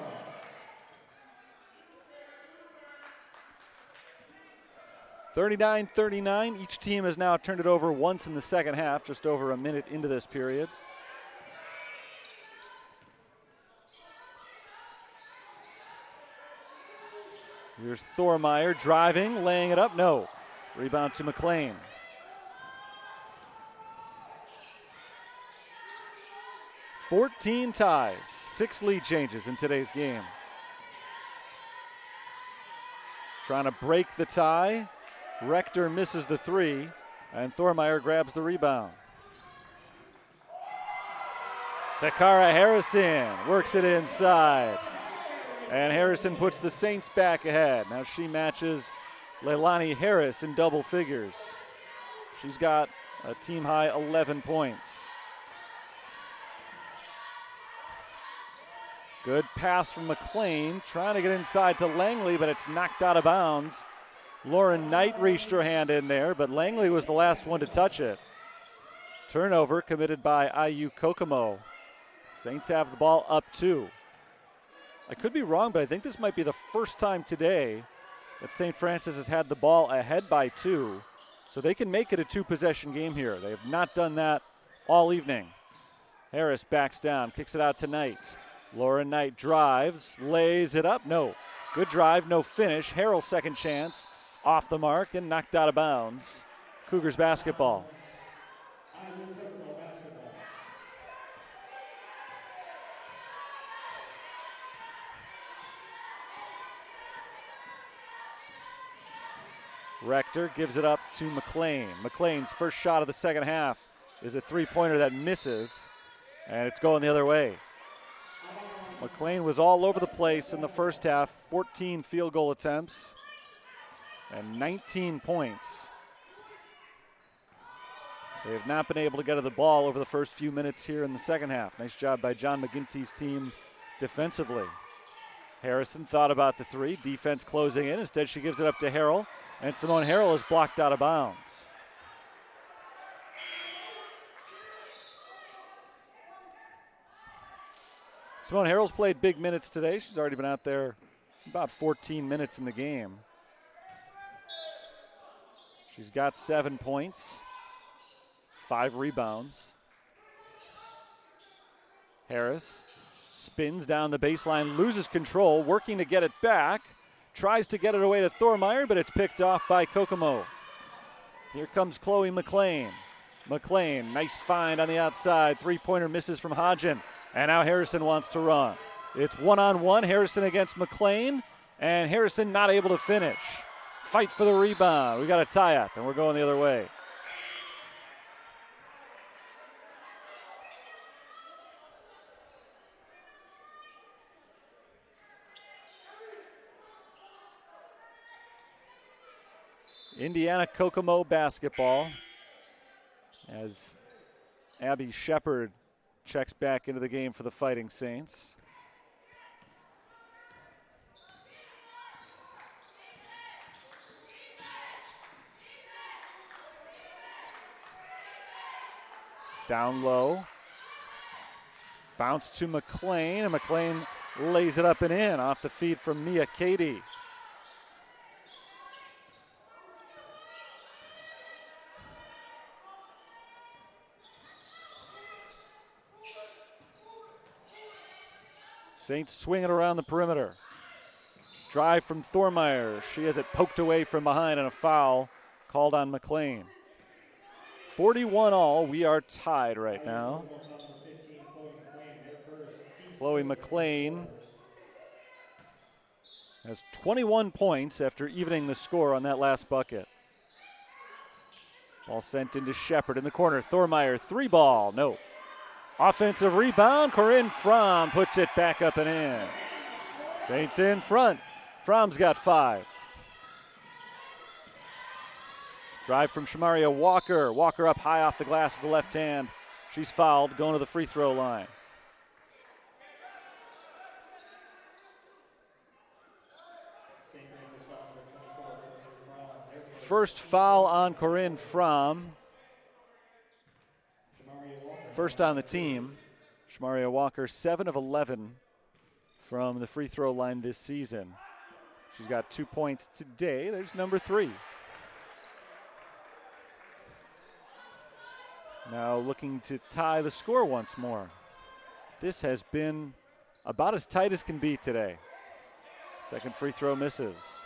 B: (39-39). Each team has now turned it over once in the second half, just over a minute into this period. Here's Thormeyer driving, laying it up. No. Rebound to McLean. (14 ties, 6 lead changes in today's game. Trying to break the tie. Rector misses the 3, and Thormeyer grabs the rebound. Takara Harrison works it inside. And Harrison puts the Saints back ahead. Now she matches Leilani Harris in double figures. She's got a team-high 11 points. Good pass from McLean, trying to get inside to Langley, but it's knocked out of bounds. Lauren Knight reached her hand in there, but Langley was the last one to touch it. Turnover committed by IU Kokomo. Saints have the ball up 2. I could be wrong, but I think this might be the first time today that St. Francis has had the ball ahead by 2, so they can make it a 2-possession game here. They have not done that all evening. Harris backs down, kicks it out to Knight. Lauren Knight drives, lays it up. No. Good drive, no finish. Harrell's second chance, off the mark and knocked out of bounds. Cougars basketball. Rector gives it up to McLean. McLean's first shot of the second half is a three-pointer that misses, and it's going the other way. McLean was all over the place in the first half, 14 field goal attempts and 19 points. They have not been able to get to the ball over the first few minutes here in the second half. Nice job by John McGinty's team defensively. Harrison thought about the three. Defense closing in. Instead, she gives it up to Harrell. And Simone Harrell is blocked out of bounds. Simone Harrell's played big minutes today. She's already been out there about 14 minutes in the game. She's got 7 points, 5 rebounds. Harris spins down the baseline, loses control, working to get it back. Tries to get it away to Thormeyer, but it's picked off by Kokomo. Here comes Chloe McLean. McLean, nice find on the outside. Three-pointer misses from Hodgen. And now Harrison wants to run. It's one-on-one, Harrison against McLean, and Harrison not able to finish. Fight for the rebound. We got a tie-up, and we're going the other way. Indiana Kokomo basketball as Abby Shepard checks back into the game for the Fighting Saints. Down low. Bounce to McLean, and McLean lays it up and in off the feed from Mia Cady. Saints swing it around the perimeter. Drive from Thormeyer. She has it poked away from behind, and a foul called on McLean. 41 all. We are tied right now. Chloe McLean has 21 points after evening the score on that last bucket. Ball sent into Shepard in the corner. Thormeyer, three ball, no. Offensive rebound, Corinne Fromm puts it back up and in. Saints in front. Fromm's got 5. Drive from Shamaria Walker. Walker up high off the glass with the left hand. She's fouled, going to the free throw line. First foul on Corinne Fromm. First on the team. Shamaria Walker, 7 of 11 from the free throw line this season. She's got 2 points today. There's number 3. Now looking to tie the score once more. This has been about as tight as can be today. Second free throw misses.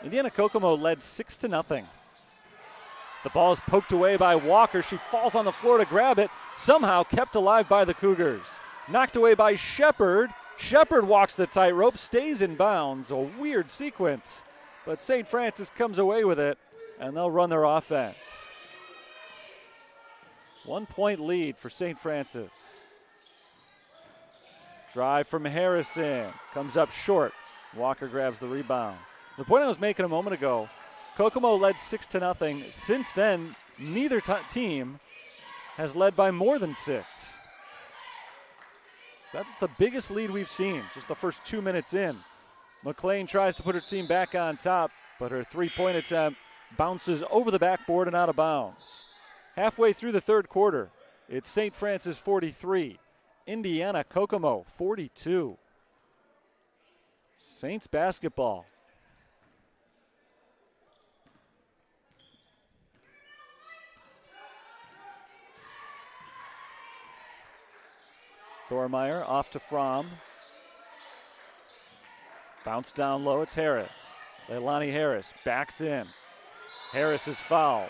B: Indiana Kokomo led 6-0. The ball is poked away by Walker. She falls on the floor to grab it. Somehow kept alive by the Cougars. Knocked away by Shepard. Shepard walks the tightrope, stays in bounds. A weird sequence. But St. Francis comes away with it, and they'll run their offense. 1 point lead for St. Francis. Drive from Harrison. Comes up short. Walker grabs the rebound. The point I was making a moment ago, Kokomo led 6-0. Since then, neither team has led by more than 6. So that's the biggest lead we've seen, just the first 2 minutes in. McLean tries to put her team back on top, but her three-point attempt bounces over the backboard and out of bounds. Halfway through the third quarter, it's St. Francis 43, Indiana Kokomo 42. Saints basketball. Thormeyer off to Fromm. Bounce down low, it's Harris. Leilani Harris backs in. Harris is fouled.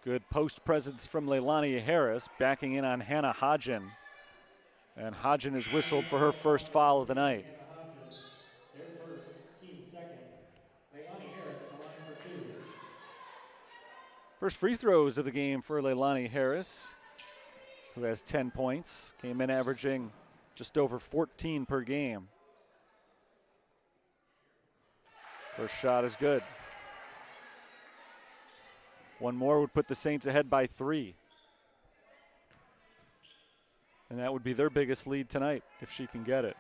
B: Good post presence from Leilani Harris, backing in on Hannah Hodgen. And Hodgen is whistled for her first foul of the night. First free throws of the game for Leilani Harris, who has 10 points. Came in averaging just over 14 per game. First shot is good. One more would put the Saints ahead by 3. And that would be their biggest lead tonight if she can get it.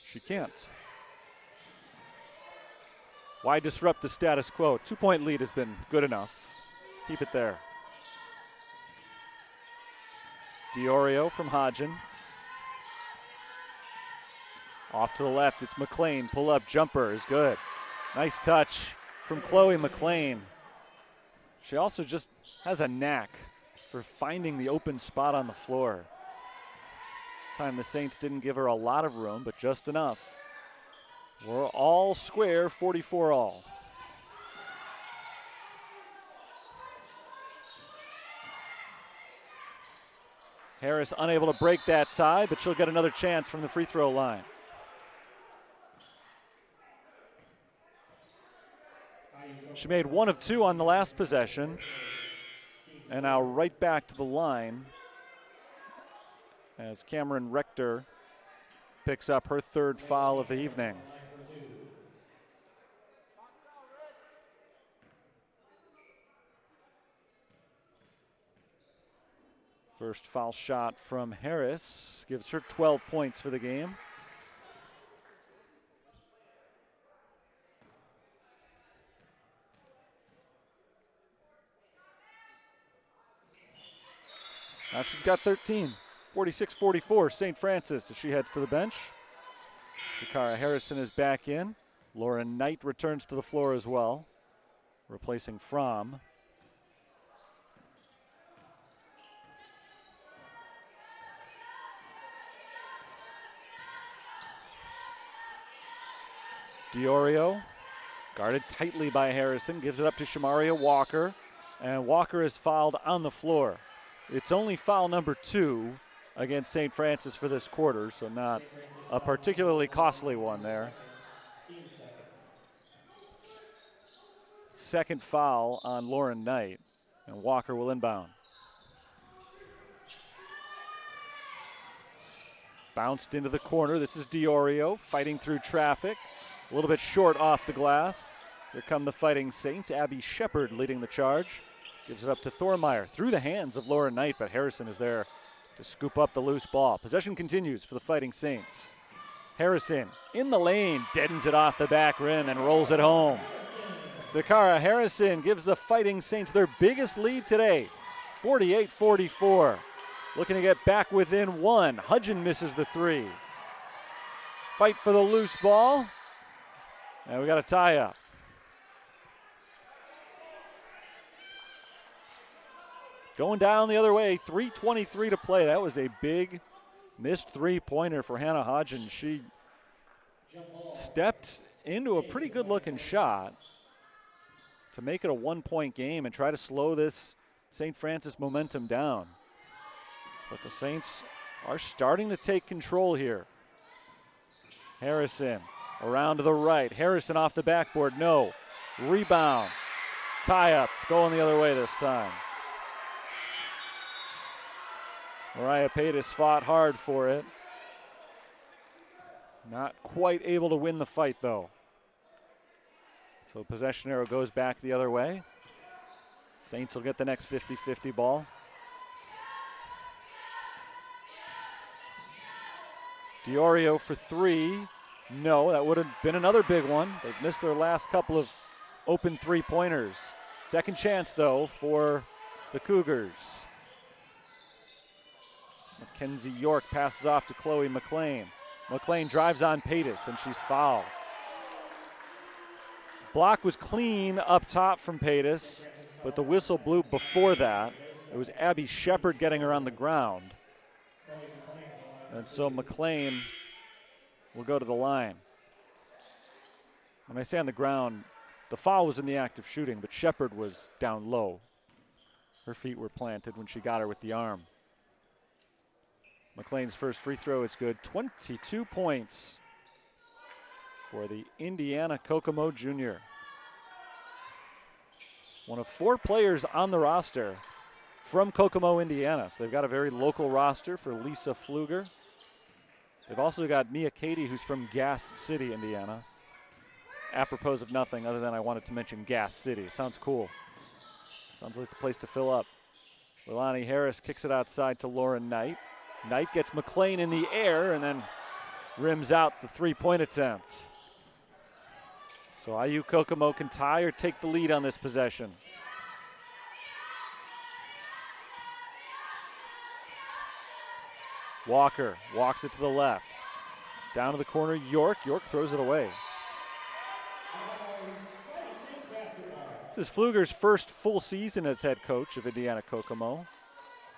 B: She can't. Why disrupt the status quo? 2-point lead has been good enough. Keep it there. Diorio from Hodgen. Off to the left, it's McLean. Pull-up jumper is good. Nice touch from Chloe McLean. She also just has a knack for finding the open spot on the floor. Time the Saints didn't give her a lot of room, but just enough. We're all square, 44 all. Harris unable to break that tie, but she'll get another chance from the free throw line. She made 1 of 2 on the last possession. And now right back to the line as Cameron Rector picks up her 3rd foul of the evening. First foul shot from Harris gives her 12 points for the game. Now she's got 13, 46-44, St. Francis as she heads to the bench. Jakara Harrison is back in. Lauren Knight returns to the floor as well, replacing Fromm. Diorio, guarded tightly by Harrison, gives it up to Shamaria Walker, and Walker is fouled on the floor. It's only foul number 2 against St. Francis for this quarter, so not a particularly costly one there. Second foul on Lauren Knight, and Walker will inbound. Bounced into the corner. This is Diorio fighting through traffic. A little bit short off the glass. Here come the Fighting Saints. Abby Shepard leading the charge. Gives it up to Thormeyer through the hands of Lauren Knight, but Harrison is there to scoop up the loose ball. Possession continues for the Fighting Saints. Harrison in the lane, deadens it off the back rim and rolls it home. Zakara Harrison gives the Fighting Saints their biggest lead today, 48-44. Looking to get back within 1. Hudgen misses the 3. Fight for the loose ball, and we got a tie-up. Going down the other way, 3:23 to play. That was a big missed 3-pointer for Hannah Hodgen. She stepped into a pretty good-looking shot to make it a 1-point game and try to slow this St. Francis momentum down. But the Saints are starting to take control here. Harrison around to the right. Harrison off the backboard, no. Rebound, tie-up, going the other way this time. Mariah Paytas fought hard for it. Not quite able to win the fight, though. So possession arrow goes back the other way. Saints will get the next 50-50 ball. Diorio for 3. No, that would have been another big one. They've missed their last couple of open 3-pointers. Second chance, though, for the Cougars. Mackenzie York passes off to Chloe McLean. McLean drives on Paytas, and she's fouled. Block was clean up top from Paytas, but the whistle blew before that. It was Abby Shepard getting her on the ground. And so McLean will go to the line. When I say on the ground, the foul was in the act of shooting, but Shepard was down low. Her feet were planted when she got her with the arm. McLean's first free throw is good. 22 points for the Indiana Kokomo junior. One of 4 players on the roster from Kokomo, Indiana. So they've got a very local roster for Lisa Pfluger. They've also got Mia Cady, who's from Gas City, Indiana. Apropos of nothing other than I wanted to mention Gas City. Sounds cool. Sounds like the place to fill up. Leilani Harris kicks it outside to Lauren Knight. Knight gets McLean in the air and then rims out the three-point attempt. So IU Kokomo can tie or take the lead on this possession. Walker walks it to the left. Down to the corner, York. York throws it away. This is Pfluger's first full season as head coach of Indiana Kokomo.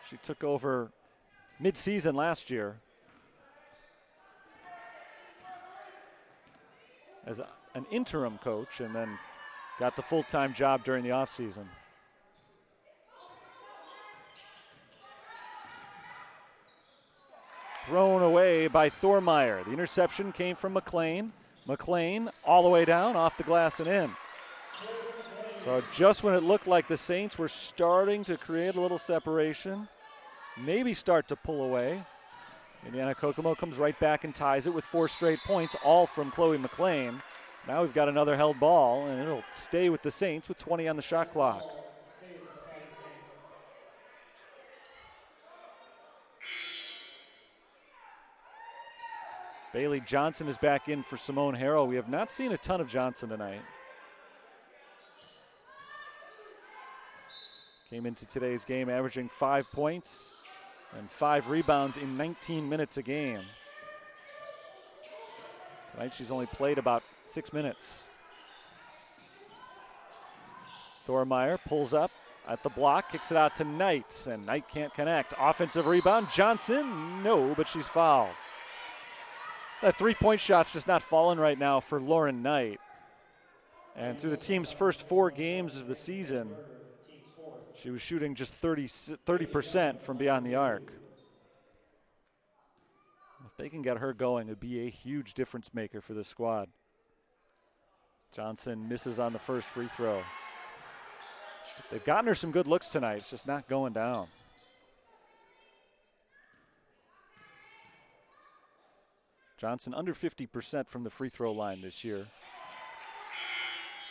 B: She took over mid-season last year as an interim coach and then got the full-time job during the offseason. Thrown away by Thormeyer. The interception came from McLean. McLean all the way down, off the glass and in. So just when it looked like the Saints were starting to create a little separation, maybe start to pull away, Indiana Kokomo comes right back and ties it with 4 straight points, all from Chloe McLean. Now we've got another held ball, and it'll stay with the Saints with 20 on the shot clock. Bailey Johnson is back in for Simone Harrell. We have not seen a ton of Johnson tonight. Came into today's game averaging 5 points and 5 rebounds in 19 minutes a game. Tonight she's only played about 6 minutes. Thormeyer pulls up at the block, kicks it out to Knight, and Knight can't connect. Offensive rebound, Johnson, no, but she's fouled. That three-point shot's just not falling right now for Lauren Knight. And through the team's first 4 games of the season, she was shooting just 30% from beyond the arc. If they can get her going, it would be a huge difference maker for this squad. Johnson misses on the first free throw. They've gotten her some good looks tonight. It's just not going down. Johnson under 50% from the free throw line this year.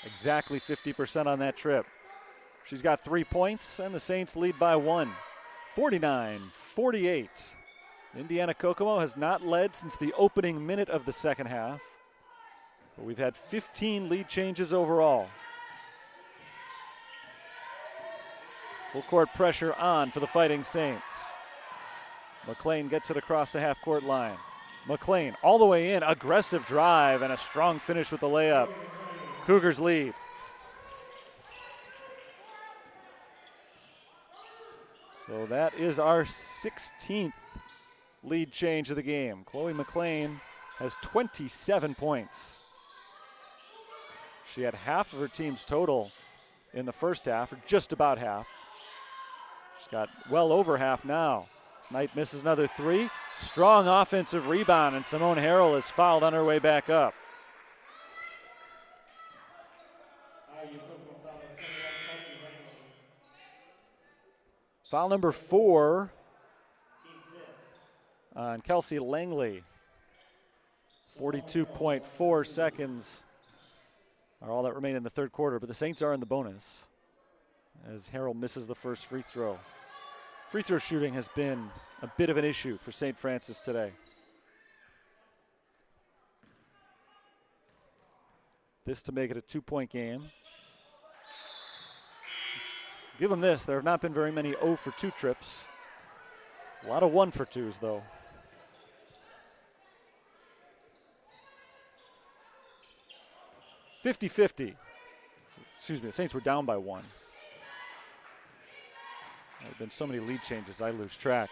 B: Exactly 50% on that trip. She's got 3 points, and the Saints lead by 1. 49-48. Indiana Kokomo has not led since the opening minute of the second half, but we've had 15 lead changes overall. Full court pressure on for the Fighting Saints. McLean gets it across the half-court line. McLean all the way in, aggressive drive, and a strong finish with the layup. Cougars lead. So that is our 16th lead change of the game. Chloe McLean has 27 points. She had half of her team's total in the first half, or just about half. She's got well over half now. Knight misses another 3. Strong offensive rebound, and Simone Harrell is fouled on her way back up. Foul number 4 on Kelsey Langley. 42.4 seconds are all that remain in the third quarter, but the Saints are in the bonus as Harrell misses the first free throw. Free throw shooting has been a bit of an issue for St. Francis today. This to make it a 2-point game. Give them this, there have not been very many 0 for 2 trips. A lot of 1 for 2s, though. .50-50. Excuse me, the Saints were down by 1. There have been so many lead changes, I lose track.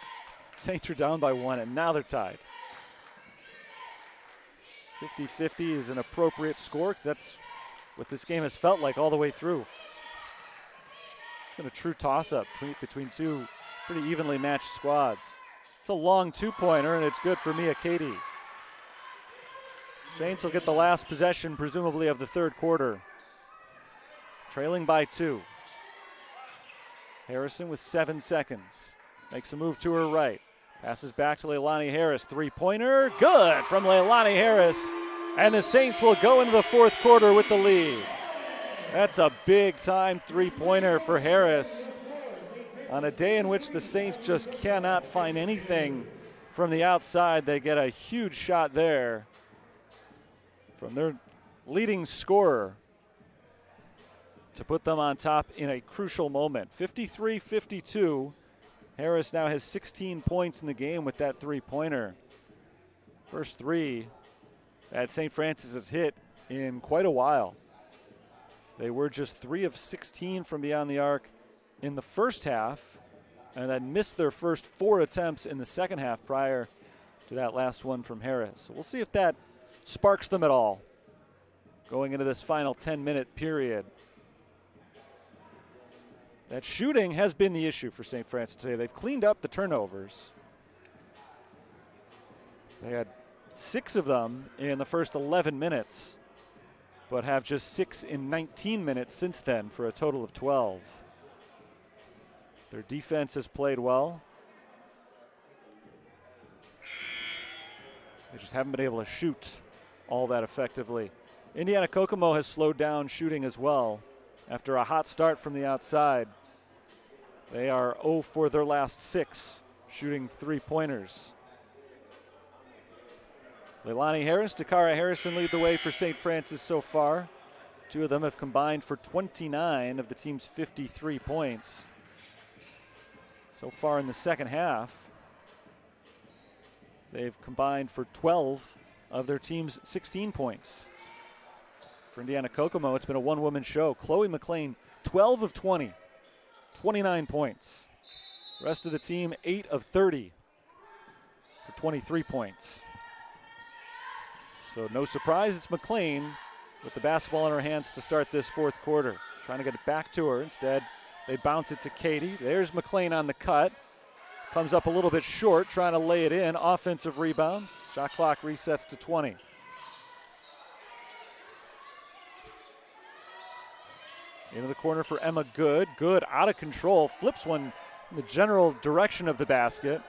B: Saints are down by 1, and now they're tied. 50-50 is an appropriate score, because that's what this game has felt like all the way through. It's been a true toss-up between 2 pretty evenly matched squads. It's a long 2-pointer, and it's good for Mia Cady. Saints will get the last possession, presumably of the third quarter. Trailing by 2. Harrison with 7 seconds. Makes a move to her right. Passes back to Leilani Harris. 3-pointer, good from Leilani Harris. And the Saints will go into the fourth quarter with the lead. That's a big-time 3-pointer for Harris. On a day in which the Saints just cannot find anything from the outside, they get a huge shot there from their leading scorer to put them on top in a crucial moment. 53-52. Harris now has 16 points in the game with that three-pointer. First three that St. Francis has hit in quite a while. They were just 3 of 16 from beyond the arc in the first half, and then missed their first 4 attempts in the second half prior to that last one from Harris. So we'll see if that sparks them at all going into this final 10-minute period. That shooting has been the issue for St. Francis today. They've cleaned up the turnovers. They had 6 of them in the first 11 minutes, but have just 6 in 19 minutes since then for a total of 12. Their defense has played well. They just haven't been able to shoot all that effectively. Indiana Kokomo has slowed down shooting as well after a hot start from the outside. They are 0 for their last 6 shooting three-pointers. Leilani Harris, Takara Harrison lead the way for St. Francis so far. 2 of them have combined for 29 of the team's 53 points. So far in the second half, they've combined for 12 of their team's 16 points. For Indiana Kokomo, it's been a one-woman show. Chloe McLean, 12 of 20, 29 points. Rest of the team, 8 of 30 for 23 points. So no surprise, it's McLean with the basketball in her hands to start this fourth quarter. Trying to get it back to her. Instead, they bounce it to Katie. There's McLean on the cut. Comes up a little bit short, trying to lay it in. Offensive rebound. Shot clock resets to 20. Into the corner for Emma Good. Good out of control. Flips one in the general direction of the basket.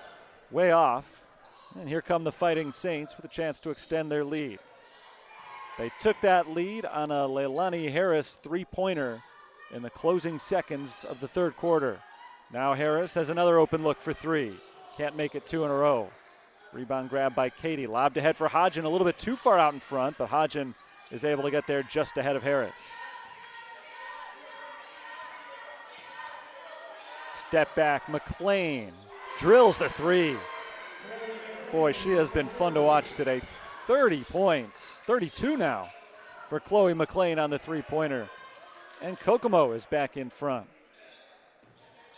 B: Way off. And here come the Fighting Saints with a chance to extend their lead. They took that lead on a Leilani Harris three-pointer in the closing seconds of the third quarter. Now Harris has another open look for 3. Can't make it 2 in a row. Rebound grab by Katie. Lobbed ahead for Hodgen, a little bit too far out in front, but Hodgen is able to get there just ahead of Harris. Step back, McLean drills the 3. Boy, she has been fun to watch today. 30 points, 32 now for Chloe McLean on the three-pointer. And Kokomo is back in front.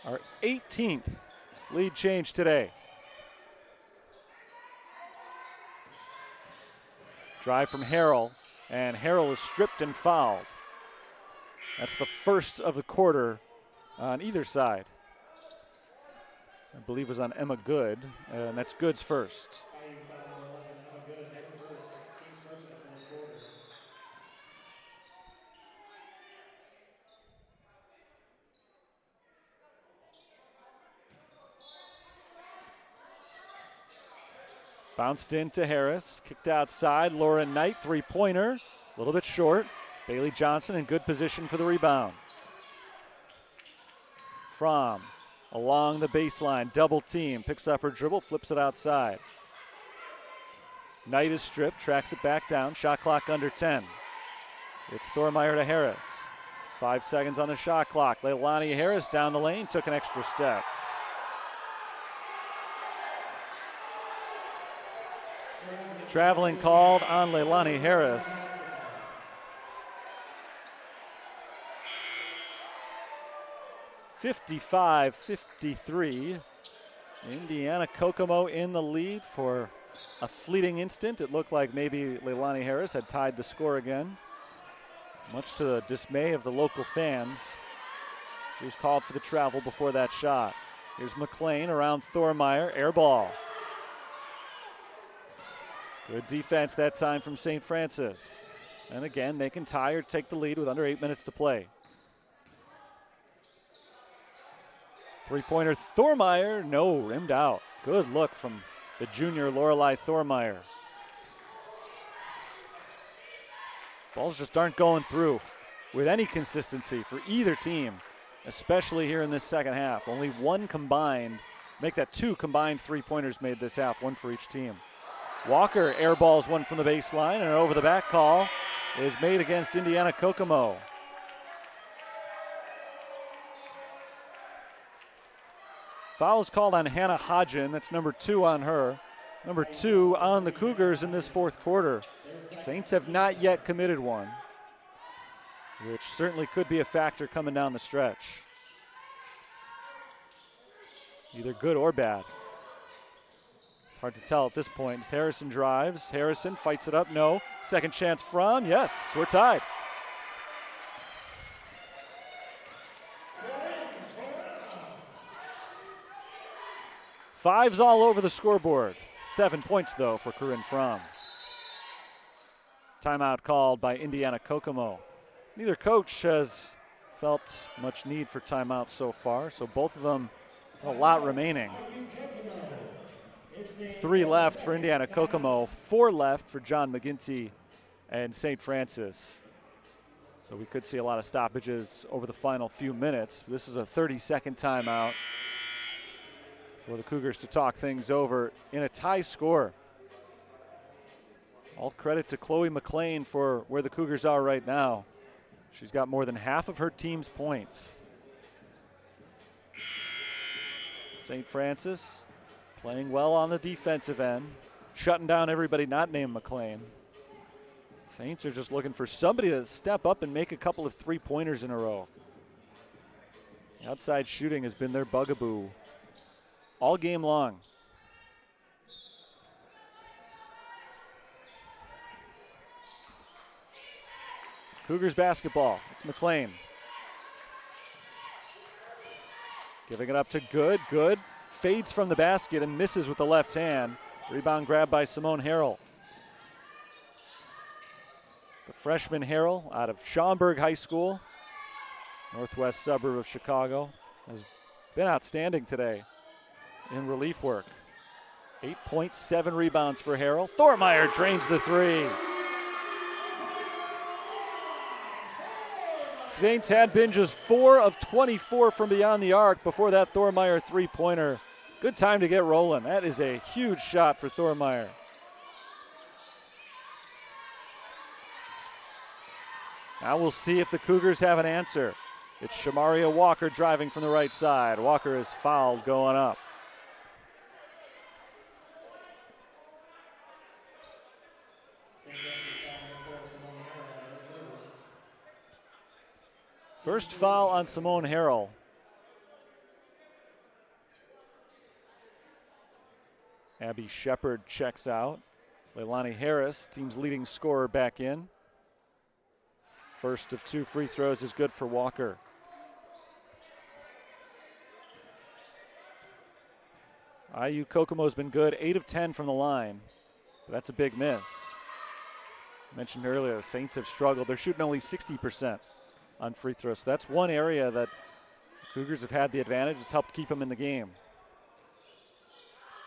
B: Our 18th lead change today. Drive from Harrell, and Harrell is stripped and fouled. That's the first of the quarter on either side. I believe it was on Emma Good, and that's Good's first. Bounced into Harris, kicked outside. Laura Knight, three-pointer, a little bit short. Bailey Johnson in good position for the rebound. Fromm along the baseline, double team, picks up her dribble, flips it outside. Knight is stripped, tracks it back down, shot clock under 10. It's Thormeyer to Harris. 5 seconds on the shot clock. Leilani Harris down the lane, took an extra step. Traveling called on Leilani Harris. (55-53). Indiana Kokomo in the lead for a fleeting instant. It looked like maybe Leilani Harris had tied the score again. Much to the dismay of the local fans. She was called for the travel before that shot. Here's McLean around Thormeyer, air ball. Good defense that time from St. Francis. And again, they can tie or take the lead with under 8 minutes to play. Three-pointer Thormeyer, no, rimmed out. Good look from the junior Lorelei Thormeyer. Balls just aren't going through with any consistency for either team especially here in this second half. Only one combined, make that 2 combined three-pointers made this half, 1 for each team. Walker airballs one from the baseline, and an over-the-back call is made against Indiana Kokomo. Foul is called on Hannah Hodgen. That's number 2 on her. Number 2 on the Cougars in this fourth quarter. Saints have not yet committed one, which certainly could be a factor coming down the stretch. Either good or bad. It's hard to tell at this point. As Harrison drives. Harrison fights it up. No. Second chance from. Yes, we're tied. Fives all over the scoreboard. 7 points, though, for Corinne Fromm. Timeout called by Indiana Kokomo. Neither coach has felt much need for timeout so far, so both of them a lot remaining. 3 left for Indiana Kokomo, 4 left for John McGinty and St. Francis. So we could see a lot of stoppages over the final few minutes. This is a 30-second timeout for the Cougars to talk things over in a tie score. All credit to Chloe McLean for where the Cougars are right now. She's got more than half of her team's points. St. Francis playing well on the defensive end, shutting down everybody not named McLean. Saints are just looking for somebody to step up and make a couple of three-pointers in a row. Outside shooting has been their bugaboo all game long. Cougars basketball. It's McLean. Giving it up to Good. Good fades from the basket and misses with the left hand. Rebound grabbed by Simone Harrell. The freshman Harrell out of Schaumburg High School, northwest suburb of Chicago, has been outstanding today in relief work. 8.7 rebounds for Harrell. Thormeyer drains the 3. Saints had been just 4 of 24 from beyond the arc before that Thormeyer three-pointer. Good time to get rolling. That is a huge shot for Thormeyer. Now we'll see if the Cougars have an answer. It's Shamaria Walker driving from the right side. Walker is fouled going up. First foul on Simone Harrell. Abby Shepard checks out. Leilani Harris, team's leading scorer, back in. First of 2 free throws is good for Walker. IU Kokomo's been good, 8 of 10 from the line. But that's a big miss. I mentioned earlier, the Saints have struggled. They're shooting only 60% on free throws. So that's one area that the Cougars have had the advantage. It's helped keep them in the game.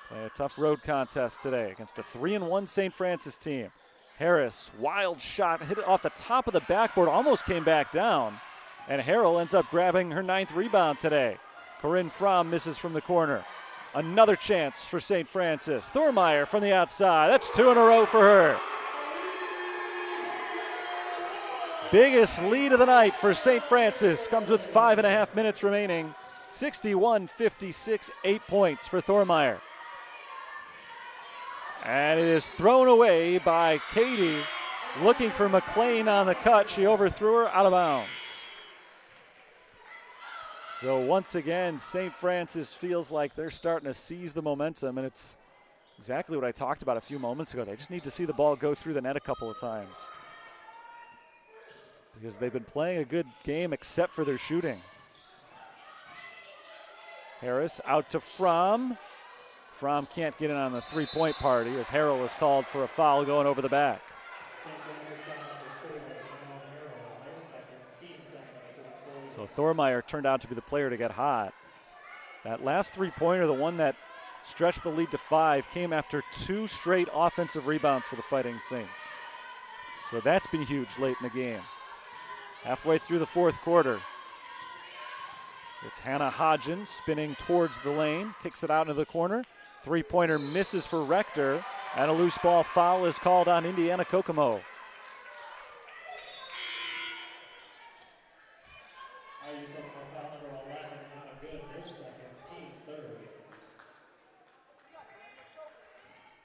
B: Play a tough road contest today against a 3-1 St. Francis team. Harris, wild shot, hit it off the top of the backboard, almost came back down. And Harrell ends up grabbing her 9th rebound today. Corinne Fromm misses from the corner. Another chance for St. Francis. Thormeyer from the outside. That's 2 in a row for her. Biggest lead of the night for St. Francis. Comes with 5.5 minutes remaining. 61-56, 8 points for Thormeyer. And it is thrown away by Katie. Looking for McLean on the cut. She overthrew her out of bounds. So once again, St. Francis feels like they're starting to seize the momentum, and it's exactly what I talked about a few moments ago. They just need to see the ball go through the net a couple of times, because they've been playing a good game except for their shooting. Harris out to Fromm. Fromm can't get in on the three-point party as Harrell is called for a foul going over the back. So Thormeyer turned out to be the player to get hot. That last three-pointer, the one that stretched the lead to 5, came after 2 straight offensive rebounds for the Fighting Saints. So that's been huge late in the game. Halfway through the fourth quarter. It's Hannah Hodgen spinning towards the lane, kicks it out into the corner. Three-pointer misses for Rector, and a loose ball foul is called on Indiana Kokomo.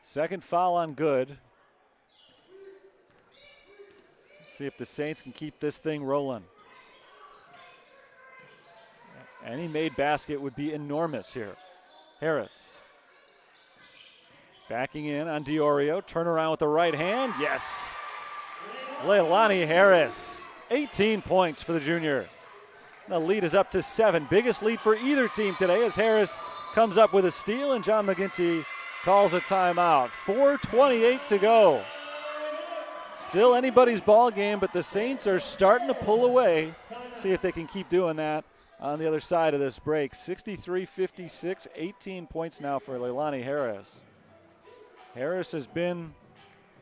B: Second foul on Good. Let's see if the Saints can keep this thing rolling. Any made basket would be enormous here. Harris. Backing in on Diorio. Turn around with the right hand. Yes. Leilani Harris. 18 points for the junior. The lead is up to 7. Biggest lead for either team today as Harris comes up with a steal and John McGinty calls a timeout. 4:28 to go. Still anybody's ball game, but the Saints are starting to pull away. See if they can keep doing that on the other side of this break. 63-56, 18 points now for Leilani Harris. Harris has been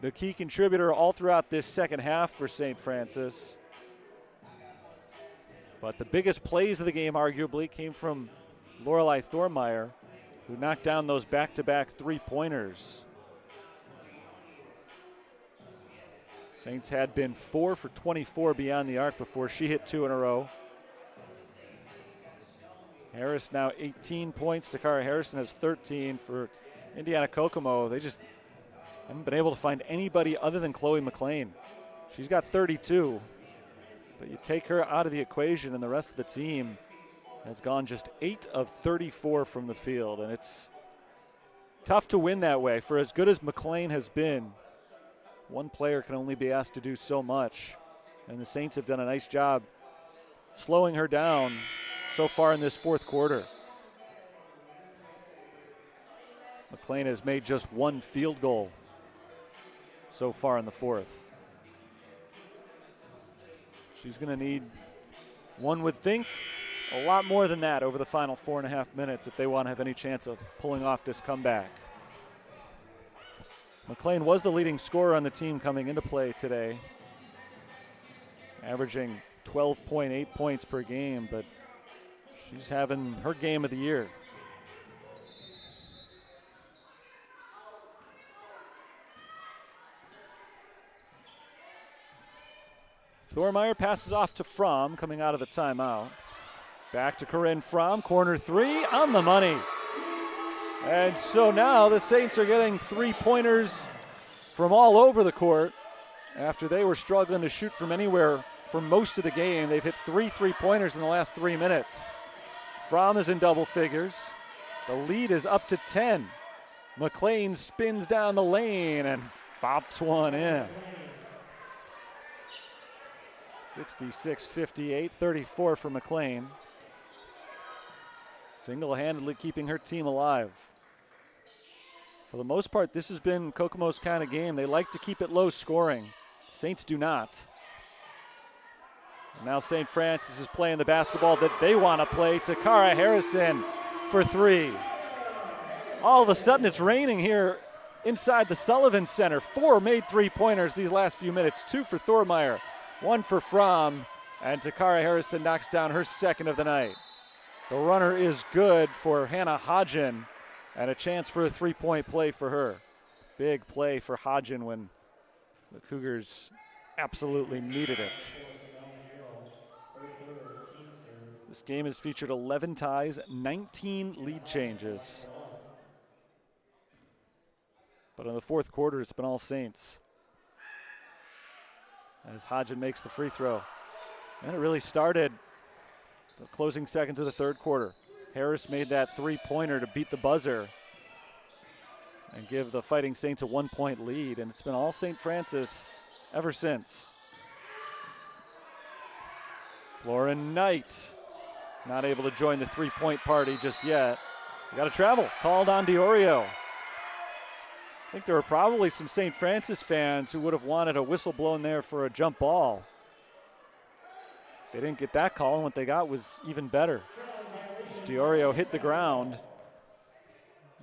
B: the key contributor all throughout this second half for St. Francis. But the biggest plays of the game arguably came from Lorelei Thormeyer, who knocked down those back-to-back three-pointers. Saints had been 4 for 24 beyond the arc before she hit 2 in a row. Harris now 18 points. Takara Harrison has 13 for Indiana Kokomo. They just haven't been able to find anybody other than Chloe McLean. She's got 32, but you take her out of the equation and the rest of the team has gone just 8 of 34 from the field, and it's tough to win that way. For as good as McLean has been, one player can only be asked to do so much, and the Saints have done a nice job slowing her down so far in this fourth quarter. McLean has made just 1 field goal so far in the fourth. She's going to need, one would think, a lot more than that over the final 4.5 minutes if they want to have any chance of pulling off this comeback. McLean was the leading scorer on the team coming into play today, averaging 12.8 points per game, but she's having her game of the year. Thormeyer passes off to Fromm coming out of the timeout. Back to Corinne Fromm, corner 3 on the money. And so now the Saints are getting three-pointers from all over the court. After they were struggling to shoot from anywhere for most of the game, they've hit 3 three-pointers in the last 3 minutes. Fromm is in double figures. The lead is up to 10. McLean spins down the lane and bops one in. 66-58, 34 for McLean. Single-handedly keeping her team alive. For the most part, this has been Kokomo's kind of game. They like to keep it low scoring. Saints do not. And now St. Francis is playing the basketball that they want to play. Takara Harrison for 3. All of a sudden, it's raining here inside the Sullivan Center. 4 made three-pointers these last few minutes. 2 for Thormeyer, 1 for Fromm, and Takara Harrison knocks down her second of the night. The runner is good for Hannah Hodgen, and a chance for a three-point play for her. Big play for Hodgen when the Cougars absolutely needed it. This game has featured 11 ties, 19 lead changes. But in the fourth quarter, it's been all Saints. As Hodgen makes the free throw. And it really started the closing seconds of the third quarter. Harris made that three-pointer to beat the buzzer and give the Fighting Saints a 1-point lead, and it's been all St. Francis ever since. Lauren Knight not able to join the three-point party just yet. Got to travel, called on Diorio. I think there were probably some St. Francis fans who would have wanted a whistle blown there for a jump ball. They didn't get that call, and what they got was even better. As Diorio hit the ground.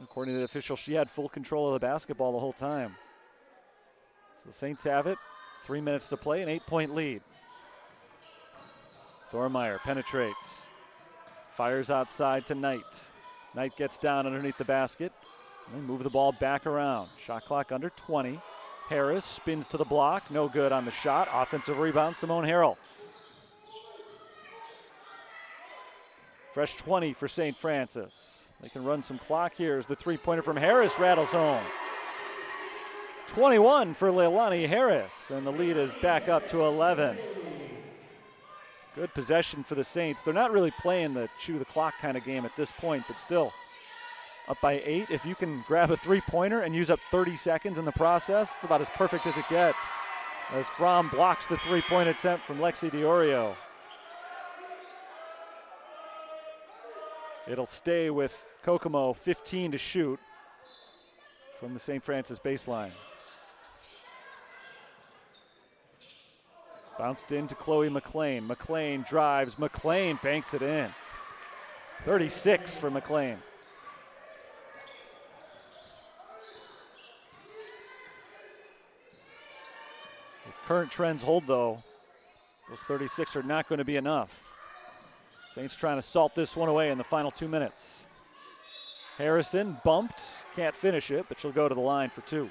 B: According to the official, she had full control of the basketball the whole time. So the Saints have it. 3 minutes to play, an 8-point lead. Thormeyer penetrates. Fires outside to Knight. Knight gets down underneath the basket. And they move the ball back around. Shot clock under 20. Harris spins to the block. No good on the shot. Offensive rebound, Simone Harrell. Fresh 20 for St. Francis. They can run some clock here as the three-pointer from Harris rattles home. 21 for Leilani Harris, and the lead is back up to 11. Good possession for the Saints. They're not really playing the chew the clock kind of game at this point, but still up by 8. If you can grab a three-pointer and use up 30 seconds in the process, it's about as perfect as it gets. As Fromm blocks the three-point attempt from Lexi DiOrio. It'll stay with Kokomo, 15 to shoot from the St. Francis baseline. Bounced into Chloe McLean. McLean drives. McLean banks it in. 36 for McLean. If current trends hold, though, those 36 are not going to be enough. Saints trying to salt this one away in the final 2 minutes. Harrison bumped. Can't finish it, but she'll go to the line for 2.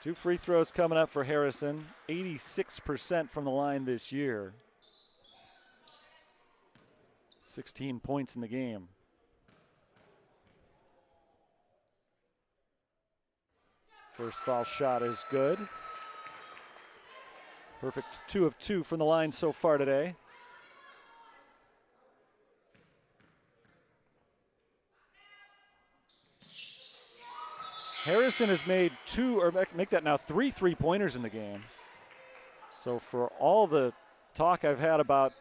B: Two free throws coming up for Harrison. 86% from the line this year. 16 points in the game. First foul shot is good. Perfect 2 of 2 from the line so far today. Harrison has made 2, or make that now 3 3-pointers in the game. So for all the talk I've had about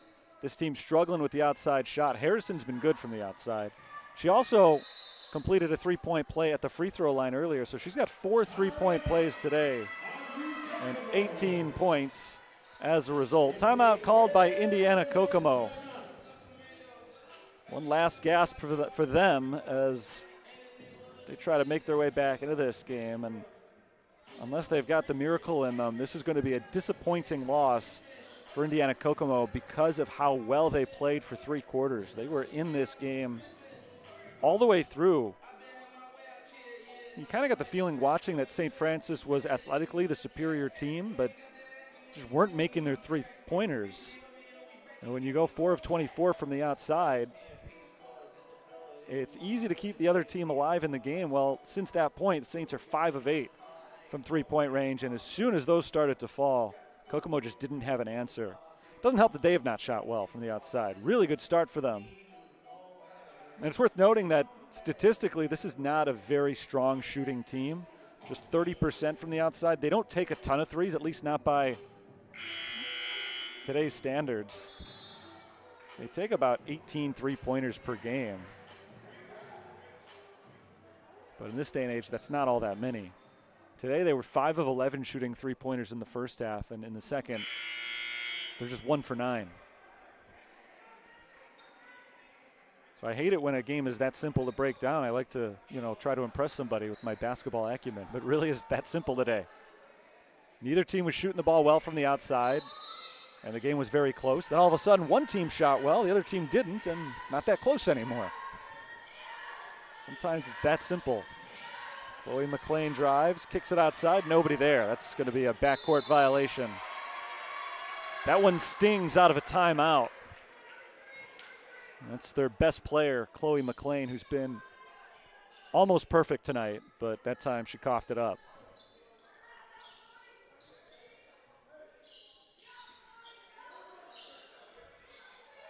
B: this team struggling with the outside shot, Harrison's been good from the outside. She also completed a 3-point play at the free throw line earlier, so she's got 4 3-point plays today and 18 points as a result. Timeout called by Indiana Kokomo. One last gasp for them as they try to make their way back into this game, and unless they've got the miracle in them, this is going to be a disappointing loss for Indiana Kokomo because of how well they played for 3 quarters. They were in this game all the way through. You kind of got the feeling watching that St. Francis was athletically the superior team, but just weren't making their 3-pointers. And when you go 4 of 24 from the outside, it's easy to keep the other team alive in the game. Well, since that point, the Saints are 5 of 8 from 3-point range, and as soon as those started to fall, Kokomo just didn't have an answer. Doesn't help that they have not shot well from the outside. Really good start for them. And it's worth noting that statistically, this is not a very strong shooting team. Just 30% from the outside. They don't take a ton of threes, at least not by today's standards. They take about 18 3-pointers per game. But in this day and age, that's not all that many. Today they were 5 of 11 shooting 3-pointers in the first half, and in the second, they're just 1 for 9. So I hate it when a game is that simple to break down. I like to, try to impress somebody with my basketball acumen, but really is that simple today. Neither team was shooting the ball well from the outside, and the game was very close. Then all of a sudden, one team shot well, the other team didn't, and it's not that close anymore. Sometimes it's that simple. Chloe McLean drives, kicks it outside, nobody there. That's going to be a backcourt violation. That one stings out of a timeout. That's their best player, Chloe McLean, who's been almost perfect tonight, but that time she coughed it up.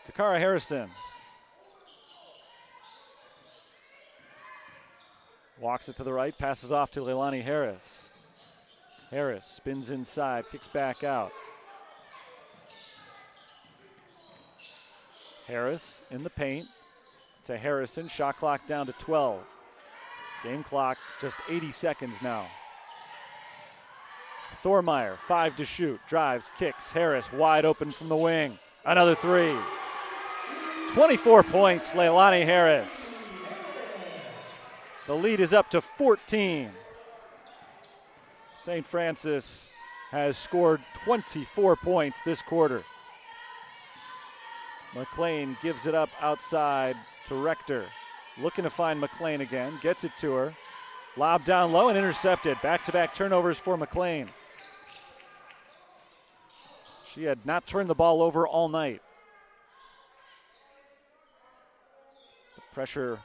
B: Takara Harrison. Walks it to the right, passes off to Leilani Harris. Harris spins inside, kicks back out. Harris in the paint to Harrison. Shot clock down to 12. Game clock just 80 seconds now. Thormeyer, 5 to shoot. Drives, kicks. Harris wide open from the wing. Another 3. 24 points, Leilani Harris. The lead is up to 14. St. Francis has scored 24 points this quarter. McLean gives it up outside to Rector. Looking to find McLean again. Gets it to her. Lob down low and intercepted. Back-to-back turnovers for McLean. She had not turned the ball over all night. The pressure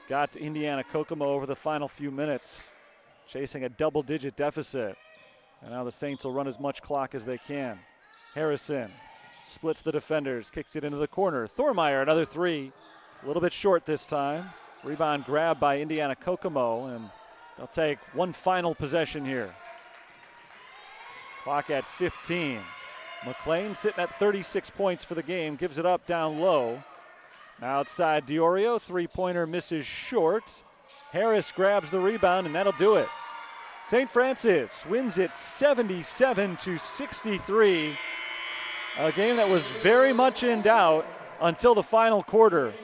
B: got to Indiana Kokomo over the final few minutes, chasing a double-digit deficit. And now the Saints will run as much clock as they can. Harrison splits the defenders, kicks it into the corner. Thormeyer, another three. A little bit short this time. Rebound grabbed by Indiana Kokomo, and they'll take one final possession here. Clock at 15. McLean sitting at 36 points for the game, gives it up down low. Outside Diorio, three-pointer misses short. Harris grabs the rebound, and that'll do it. St. Francis wins it 77-63. A game that was very much in doubt until the final quarter.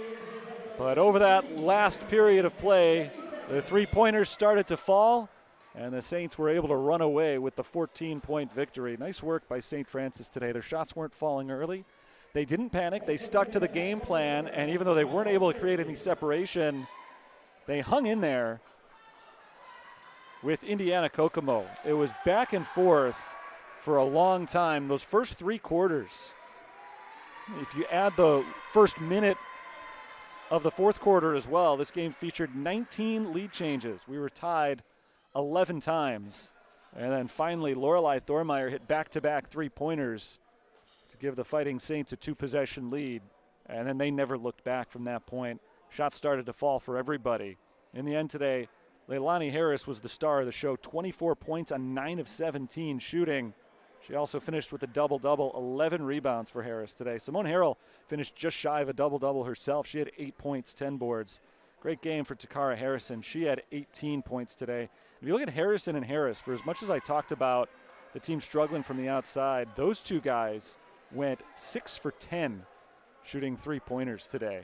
B: But over that last period of play, the three-pointers started to fall, and the Saints were able to run away with the 14-point victory. Nice work by St. Francis today. Their shots weren't falling early. They didn't panic. They stuck to the game plan, and even though they weren't able to create any separation, they hung in there with Indiana Kokomo. It was back and forth for a long time. Those first three quarters, if you add the first minute of the fourth quarter as well, this game featured 19 lead changes. We were tied 11 times. And then finally, Lorelei Thormeyer hit back-to-back three-pointers to give the Fighting Saints a two-possession lead. And then they never looked back from that point. Shots started to fall for everybody. In the end today, Leilani Harris was the star of the show, 24 points on 9 of 17 shooting. She also finished with a double-double, 11 rebounds for Harris today. Simone Harrell finished just shy of a double-double herself. She had 8 points, 10 boards. Great game for Takara Harrison. She had 18 points today. If you look at Harrison and Harris, for as much as I talked about the team struggling from the outside, those two guys went 6 for 10 shooting three-pointers today.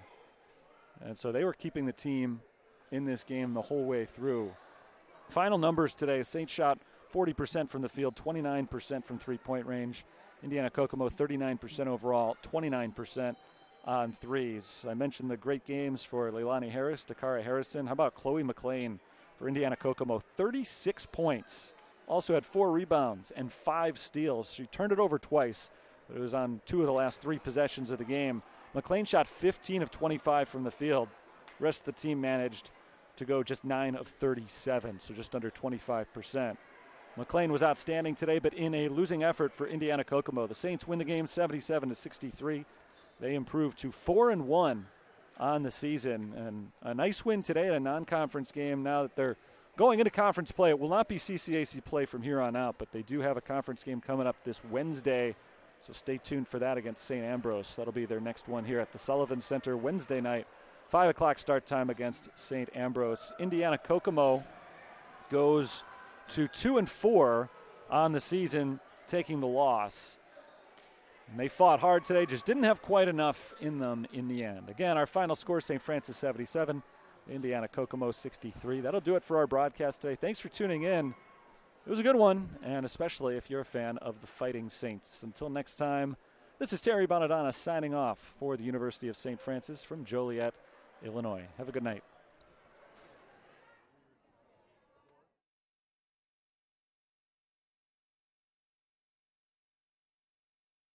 B: And so they were keeping the team in this game the whole way through. Final numbers today, Saints shot 40% from the field, 29% from three-point range. Indiana Kokomo 39% overall, 29% on threes. I mentioned the great games for Leilani Harris, Takara Harrison. How about Chloe McLean for Indiana Kokomo? 36 points. Also had 4 rebounds and 5 steals. She turned it over twice, but it was on 2 of the last 3 possessions of the game. McLean shot 15 of 25 from the field. The rest of the team managed to go just 9 of 37, so just under 25%. McLean was outstanding today, but in a losing effort for Indiana Kokomo. The Saints win the game 77-63. They improved to 4-1 on the season, and a nice win today at a non-conference game. Now that they're going into conference play, it will not be CCAC play from here on out, but they do have a conference game coming up this Wednesday, so stay tuned for that against St. Ambrose. That'll be their next one here at the Sullivan Center Wednesday night. 5 o'clock start time against St. Ambrose. Indiana Kokomo goes to 2-4 on the season, taking the loss. And they fought hard today, just didn't have quite enough in them in the end. Again, our final score, St. Francis 77, Indiana Kokomo 63. That'll do it for our broadcast today. Thanks for tuning in. It was a good one, and especially if you're a fan of the Fighting Saints. Until next time, this is Terry Bonadonna signing off for the University of St. Francis from Joliet, Illinois. Have a good night.